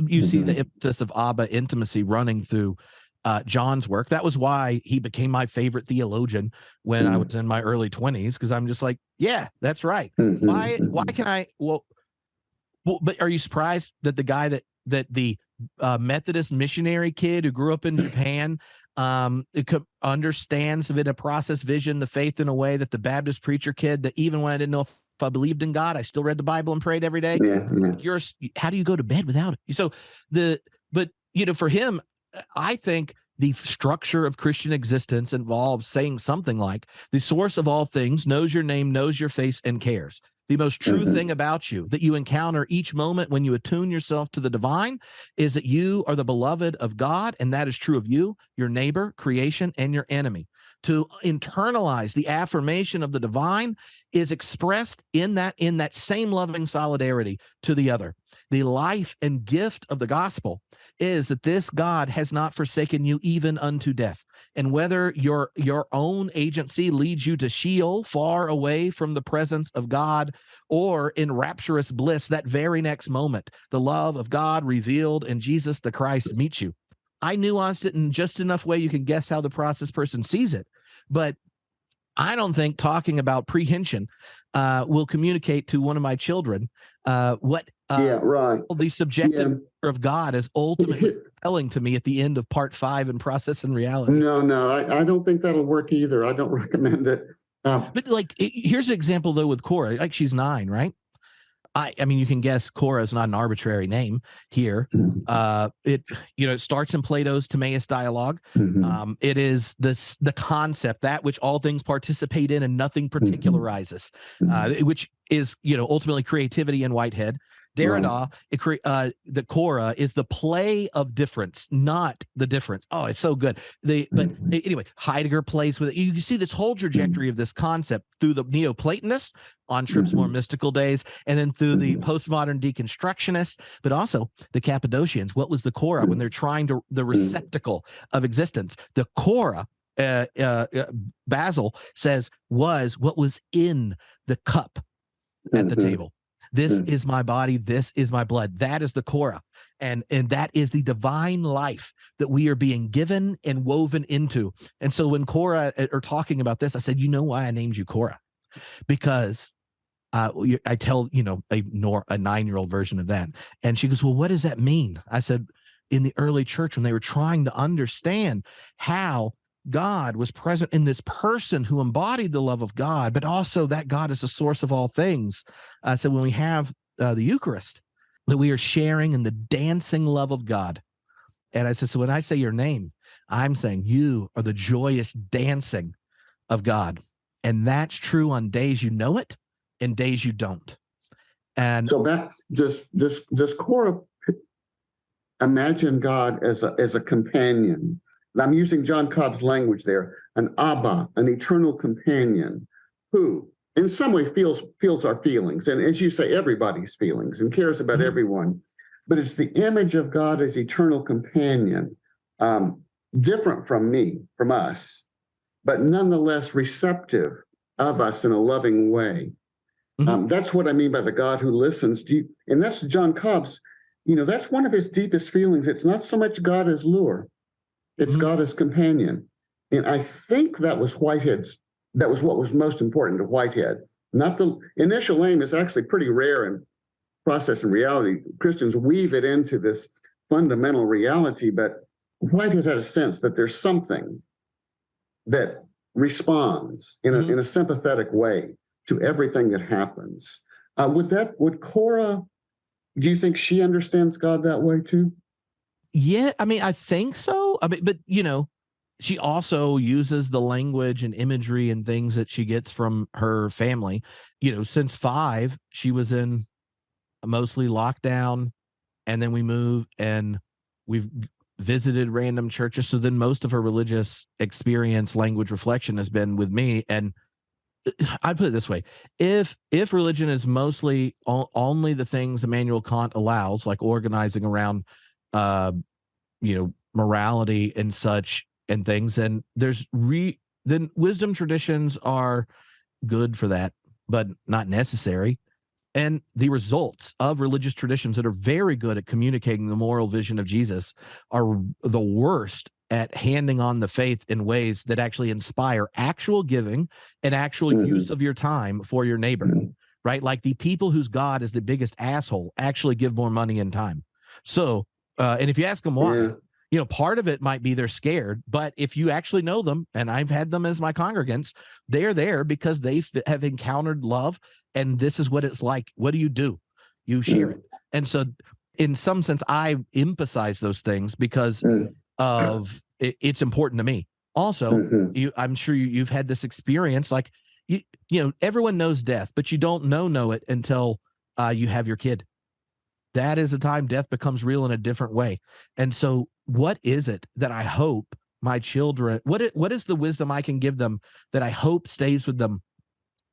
You see the emphasis of Abba intimacy running through John's work. That was why he became my favorite theologian when I was in my early 20s, because I'm just like, yeah, that's right. Why can I? Well, but are you surprised that the guy that the Methodist missionary kid who grew up in Japan understands in a process vision, the faith in a way that the Baptist preacher kid, that even when I didn't know if I believed in God, I still read the Bible and prayed every day. How do you go to bed without it? So for him, I think the structure of Christian existence involves saying something like, the source of all things knows your name, knows your face, and cares. The most true thing about you that you encounter each moment when you attune yourself to the divine is that you are the beloved of God, and that is true of you, your neighbor, creation, and your enemy. To internalize the affirmation of the divine is expressed in that same loving solidarity to the other. The life and gift of the gospel is that this God has not forsaken you even unto death. And whether your own agency leads you to Sheol, far away from the presence of God, or in rapturous bliss that very next moment, the love of God revealed in Jesus the Christ meets you. I nuanced it in just enough way you can guess how the process person sees it. But I don't think talking about prehension will communicate to one of my children what the subjective of God is ultimately telling to me at the end of part 5 in Process and Reality.
No, I don't think that'll work either. I don't recommend it.
But here's an example though with Cora. Like, she's 9, right? I mean, you can guess Cora is not an arbitrary name here. It starts in Plato's Timaeus dialogue. It is the concept, that which all things participate in and nothing particularizes, which is ultimately creativity in Whitehead. Derrida, the Cora is the play of difference, not the difference. Oh, it's so good. But anyway, Heidegger plays with it. You can see this whole trajectory of this concept through the Neoplatonists on Tripp's more mystical days, and then through the postmodern deconstructionists, but also the Cappadocians. What was the Cora when they're trying to the receptacle of existence? The Cora, Basil says, was what was in the cup at the table. This is my body. This is my blood. That is the Cora. And that is the divine life that we are being given and woven into. And so when Cora are talking about this, I said, you know why I named you Cora? Because I tell, a 9-year-old version of that. And she goes, well, what does that mean? I said, in the early church, when they were trying to understand how God was present in this person who embodied the love of God, but also that God is the source of all things. So when we have the Eucharist, that we are sharing in the dancing love of God. And I said, so when I say your name, I'm saying you are the joyous dancing of God. And that's true on days you know it and days you don't. And
so back, just Cora, imagine God as a companion. I'm using John Cobb's language there, an Abba, an eternal companion, who in some way feels our feelings. And as you say, everybody's feelings, and cares about everyone. But it's the image of God as eternal companion, different from me, from us, but nonetheless receptive of us in a loving way. That's what I mean by the God who listens. And that's John Cobb's, that's one of his deepest feelings. It's not so much God as lure. It's God as companion. And I think that was what was most important to Whitehead. Not the initial aim is actually pretty rare in process and reality. Christians weave it into this fundamental reality, but Whitehead had a sense that there's something that responds in a sympathetic way to everything that happens. Would Cora, do you think she understands God that way too?
Yeah, I think so. But she also uses the language and imagery and things that she gets from her family. Since 5, she was in mostly lockdown, and then we moved and we've visited random churches. So then most of her religious experience, language, reflection has been with me. And I put it this way: if religion is mostly only the things Immanuel Kant allows, like organizing around morality and such and things, and then wisdom traditions are good for that, but not necessary. And the results of religious traditions that are very good at communicating the moral vision of Jesus are the worst at handing on the faith in ways that actually inspire actual giving and actual use of your time for your neighbor, right? Like the people whose God is the biggest asshole actually give more money and time. So, and if you ask them why, part of it might be they're scared, but if you actually know them, and I've had them as my congregants, they're there because they have encountered love, and this is what it's like. What do? You share it. And so in some sense, I emphasize those things because of it's important to me. Also, I'm sure you've had this experience, like, everyone knows death, but you don't know it until you have your kid. That is the time death becomes real in a different way. And so what is it that I hope my children, what is the wisdom I can give them that I hope stays with them,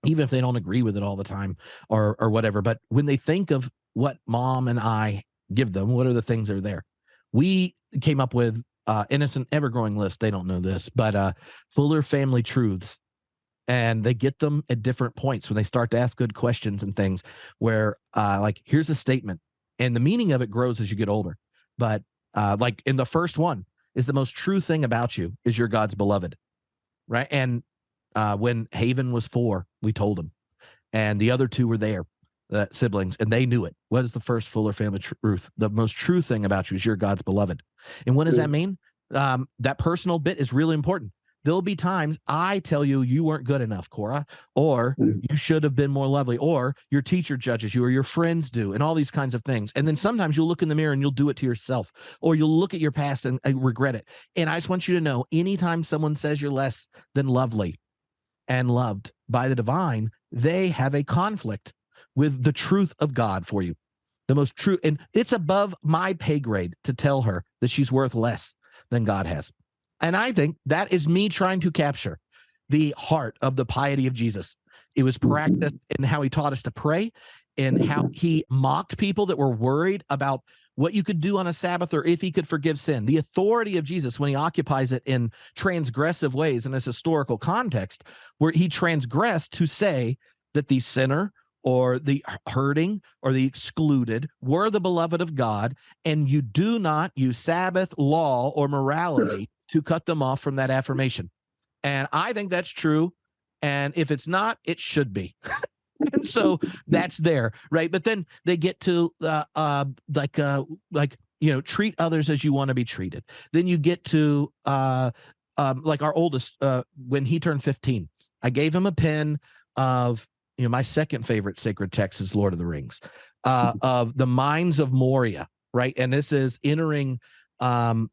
even if they don't agree with it all the time or whatever. But when they think of what mom and I give them, what are the things that are there? We came up with, and it's an ever-growing list. They don't know this, but Fuller family truths. And they get them at different points when they start to ask good questions and things where like, here's a statement. And the meaning of it grows as you get older. But like in the first one is the most true thing about you is you're God's beloved, right? And when Haven was 4, we told him. And the other 2 were there, siblings, and they knew it. What is the first Fuller family truth? The most true thing about you is you're God's beloved. And what does that mean? That personal bit is really important. There'll be times I tell you weren't good enough, Cora, or you should have been more lovely, or your teacher judges you, or your friends do, and all these kinds of things. And then sometimes you'll look in the mirror and you'll do it to yourself, or you'll look at your past and regret it. And I just want you to know, anytime someone says you're less than lovely and loved by the divine, they have a conflict with the truth of God for you. the most true, and it's above my pay grade to tell her that she's worth less than God has. And I think that is me trying to capture the heart of the piety of Jesus. It was practiced in how he taught us to pray, and how he mocked people that were worried about what you could do on a Sabbath or if he could forgive sin. The authority of Jesus, when he occupies it in transgressive ways in this historical context, where he transgressed to say that the sinner or the hurting or the excluded were the beloved of God, and you do not use Sabbath law or morality to cut them off from that affirmation. And I think that's true. And if it's not, it should be. And so that's there, right? But then they get to treat others as you want to be treated. Then you get to like our oldest, when he turned 15, I gave him a pen of, my second favorite sacred text is Lord of the Rings, of the Mines of Moria, right? And this is entering a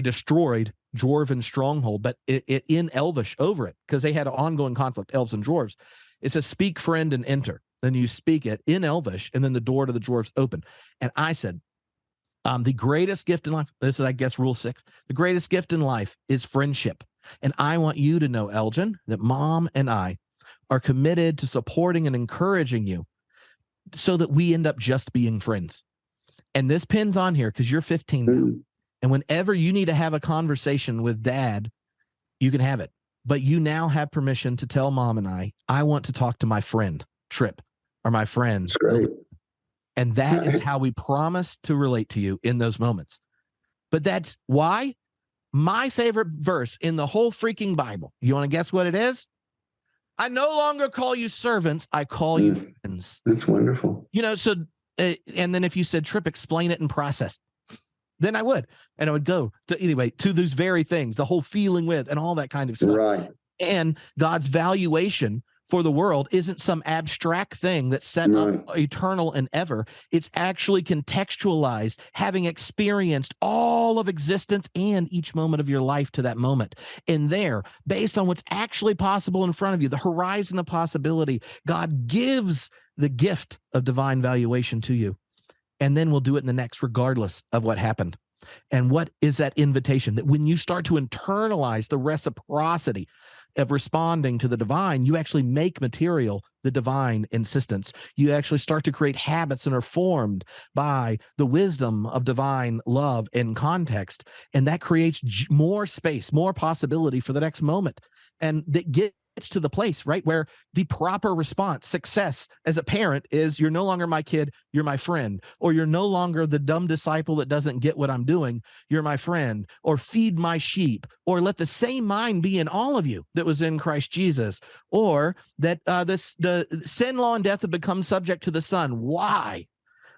destroyed dwarven stronghold, but it in Elvish over it, because they had an ongoing conflict, elves and dwarves. It says, speak, friend, and enter. Then you speak it in Elvish, and then the door to the dwarves open. And I said, the greatest gift in life, this is, I guess, rule 6, the greatest gift in life is friendship. And I want you to know, Elgin, that Mom and I are committed to supporting and encouraging you so that we end up just being friends. And this pin's on here because you're 15 now. And whenever you need to have a conversation with Dad, you can have it. But you now have permission to tell Mom and I want to talk to my friend, Tripp, or my friend.
That's great.
And that is how we promise to relate to you in those moments. But that's why my favorite verse in the whole freaking Bible, you want to guess what it is? I no longer call you servants, I call you friends.
That's wonderful.
So, and then if you said, Tripp, explain it in process, then I would. And I would go to those very things, the whole feeling with and all that kind of stuff.
Right.
And God's valuation for the world isn't some abstract thing that's set up eternal and ever. It's actually contextualized, having experienced all of existence and each moment of your life to that moment. And there, based on what's actually possible in front of you, the horizon of possibility, God gives the gift of divine valuation to you. And then we'll do it in the next, regardless of what happened. And what is that invitation? That when you start to internalize the reciprocity of responding to the divine, you actually make material the divine insistence. You actually start to create habits and are formed by the wisdom of divine love and context. And that creates more space, more possibility for the next moment. And that gets to the place, right, where the proper response, success as a parent is, you're no longer my kid, you're my friend. Or you're no longer the dumb disciple that doesn't get what I'm doing, you're my friend. Or feed my sheep. Or let the same mind be in all of you that was in Christ Jesus. Or that the sin, law, and death have become subject to the Son. Why?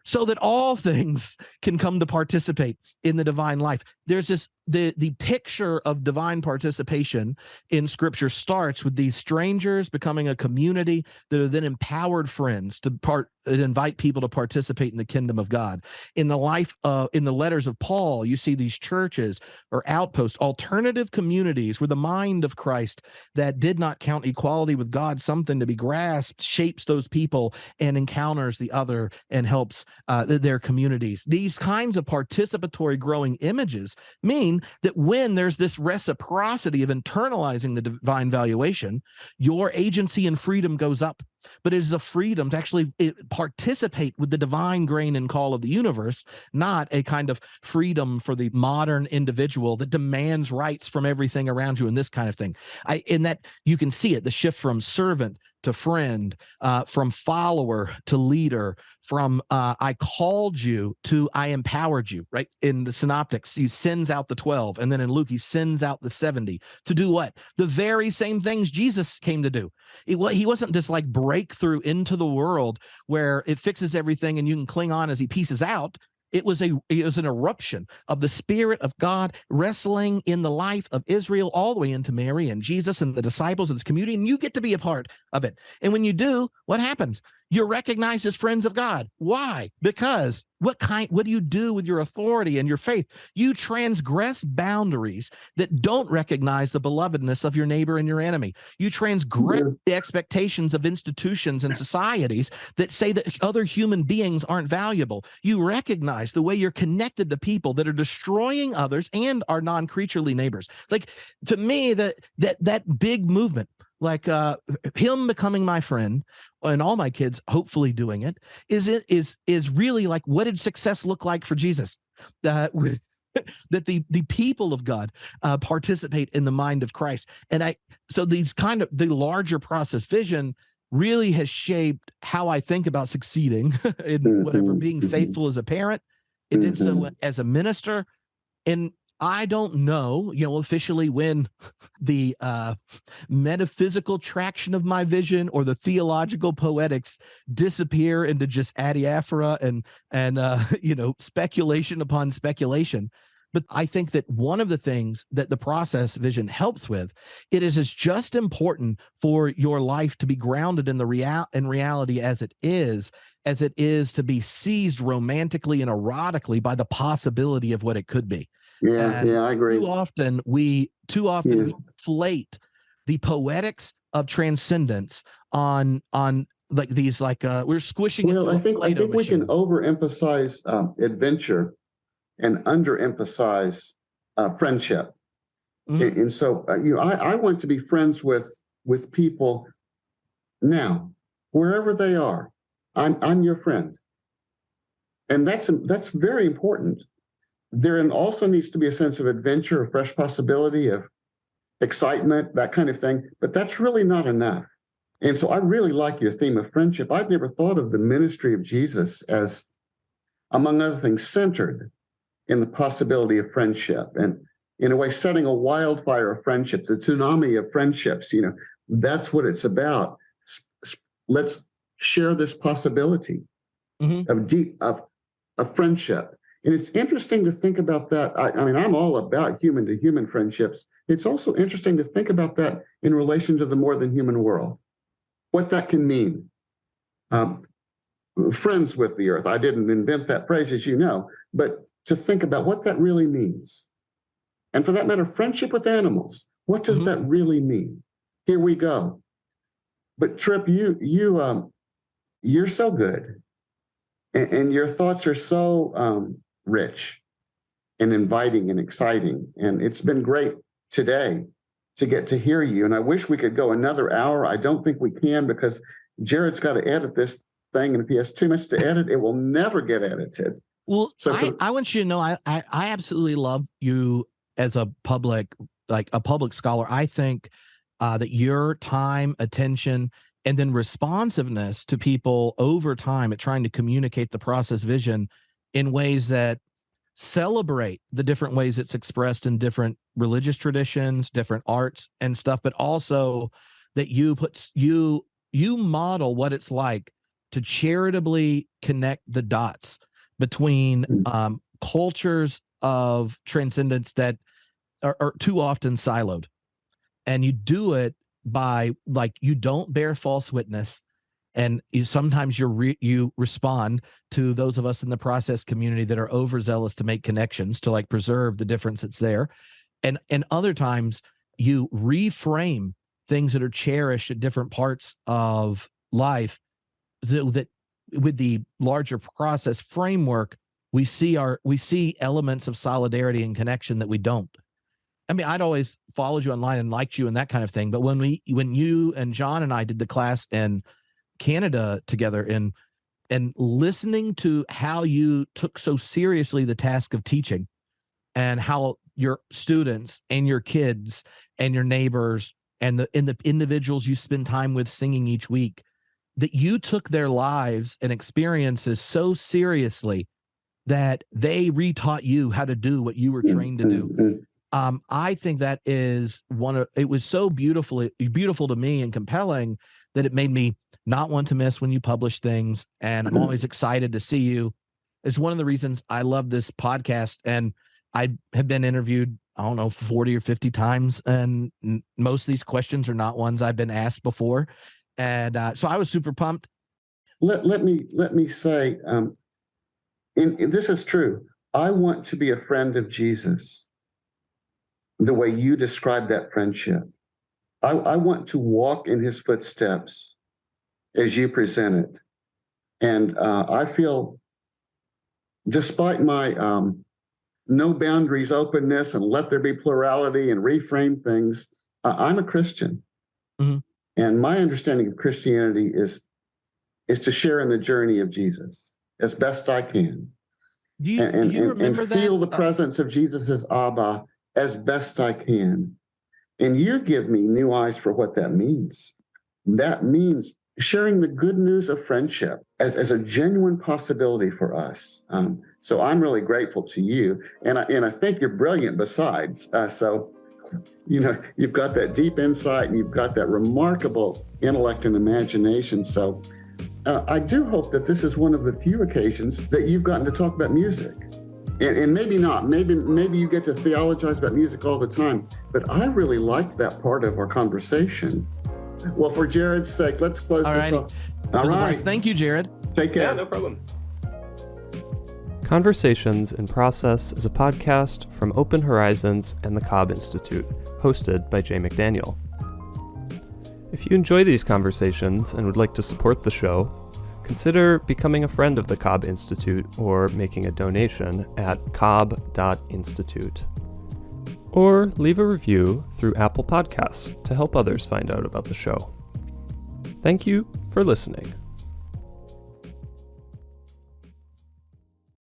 So that all things can come to participate in the divine life. There's this, the picture of divine participation in Scripture starts with these strangers becoming a community that are then empowered friends to invite people to participate in the kingdom of God. In the letters of Paul, you see these churches or outposts, alternative communities where the mind of Christ that did not count equality with God something to be grasped shapes those people and encounters the other and helps their communities. These kinds of participatory growing images mean that when there's this reciprocity of internalizing the divine valuation, your agency and freedom goes up. But it is a freedom to actually participate with the divine grain and call of the universe, not a kind of freedom for the modern individual that demands rights from everything around you and this kind of thing. In that you can see it, the shift from servant to friend, from follower to leader, from I called you to I empowered you, right? In the synoptics, he sends out the 12. And then in Luke, he sends out the 70 to do what? The very same things Jesus came to do. He wasn't this like breakthrough into the world where it fixes everything and you can cling on as he pieces out. It was an eruption of the Spirit of God wrestling in the life of Israel all the way into Mary and Jesus and the disciples of this community, and you get to be a part of it. And when you do, what happens? you're recognized as friends of God. Why? Because what do you do with your authority and your faith? You transgress boundaries that don't recognize the belovedness of your neighbor and your enemy. You transgress the expectations of institutions and societies that say that other human beings aren't valuable. You recognize the way you're connected to people that are destroying others and our non-creaturely neighbors. Like, to me, that big movement, like him becoming my friend and all my kids hopefully doing it, is really like, what did success look like for Jesus? That the people of God participate in the mind of Christ. And so these kind of the larger process vision really has shaped how I think about succeeding in whatever, being faithful as a parent. It did so as a minister. And I don't know, officially when the metaphysical traction of my vision or the theological poetics disappear into just adiaphora and speculation upon speculation. But I think that one of the things that the process vision helps with, it is just important for your life to be grounded in reality as it is to be seized romantically and erotically by the possibility of what it could be.
Yeah, I agree.
Too often we inflate the poetics of transcendence on like these, we're squishing.
Well, I think we can overemphasize adventure and underemphasize friendship. And so I want to be friends with people now, wherever they are. I'm your friend, and that's very important. There also needs to be a sense of adventure, of fresh possibility, of excitement, that kind of thing. But that's really not enough. And so I really like your theme of friendship. I've never thought of the ministry of Jesus as, among other things, centered in the possibility of friendship, and in a way setting a wildfire of friendships, a tsunami of friendships. That's what it's about. Let's share this possibility of friendship. And it's interesting to think about that. I mean, I'm all about human-to-human friendships. It's also interesting to think about that in relation to the more than human world, what that can mean. Friends with the earth. I didn't invent that phrase, as you know, but to think about what that really means. And for that matter, friendship with animals. What does that really mean? Here we go. But Tripp, you're so good, and your thoughts are so rich and inviting and exciting. And it's been great today to get to hear you. And I wish we could go another hour. I don't think we can, because Jared's got to edit this thing. And if he has too much to edit, it will never get edited.
Well, so I want you to know, I absolutely love you as a public scholar. I think that your time, attention, and then responsiveness to people over time at trying to communicate the process vision in ways that celebrate the different ways it's expressed in different religious traditions, different arts and stuff, but also that you model what it's like to charitably connect the dots between cultures of transcendence that are too often siloed. And you do it by, you don't bear false witness. And sometimes you respond to those of us in the process community that are overzealous to make connections, to preserve the difference that's there. And other times you reframe things that are cherished at different parts of life, that with the larger process framework, we see elements of solidarity and connection that we don't. I mean, I'd always followed you online and liked you and that kind of thing. But when you and John and I did the class in Canada together, and listening to how you took so seriously the task of teaching, and how your students and your kids and your neighbors and the individuals you spend time with singing each week, that you took their lives and experiences so seriously that they retaught you how to do what you were trained to do. I think that is it was so beautiful to me and compelling that it made me not want to miss when you publish things. And I'm always excited to see you. It's one of the reasons I love this podcast. And I have been interviewed, 40 or 50 times. And most of these questions are not ones I've been asked before. And so I was super pumped.
let me say, and this is true. I want to be a friend of Jesus, the way you describe that friendship. I want to walk in his footsteps as you present it. And I feel, despite my no boundaries openness and let there be plurality and reframe things, I'm a Christian.
Mm-hmm.
And my understanding of Christianity is to share in the journey of Jesus as best I can.
Do you remember that?
Feel the presence of Jesus's Abba as best I can. And you give me new eyes for what that means. That means sharing the good news of friendship as a genuine possibility for us. So I'm really grateful to you. And I think you're brilliant besides. So, you've got that deep insight and you've got that remarkable intellect and imagination. So I do hope that this is one of the few occasions that you've gotten to talk about music. And maybe not. Maybe you get to theologize about music all the time. But I really liked that part of our conversation. Well, for Jared's sake, let's close this off. All right.
Thank you, Jared.
Take care.
Yeah, no problem.
Conversations in Process is a podcast from Open Horizons and the Cobb Institute, hosted by Jay McDaniel. If you enjoy these conversations and would like to support the show, consider becoming a friend of the Cobb Institute or making a donation at cobb.institute. Or leave a review through Apple Podcasts to help others find out about the show. Thank you for listening.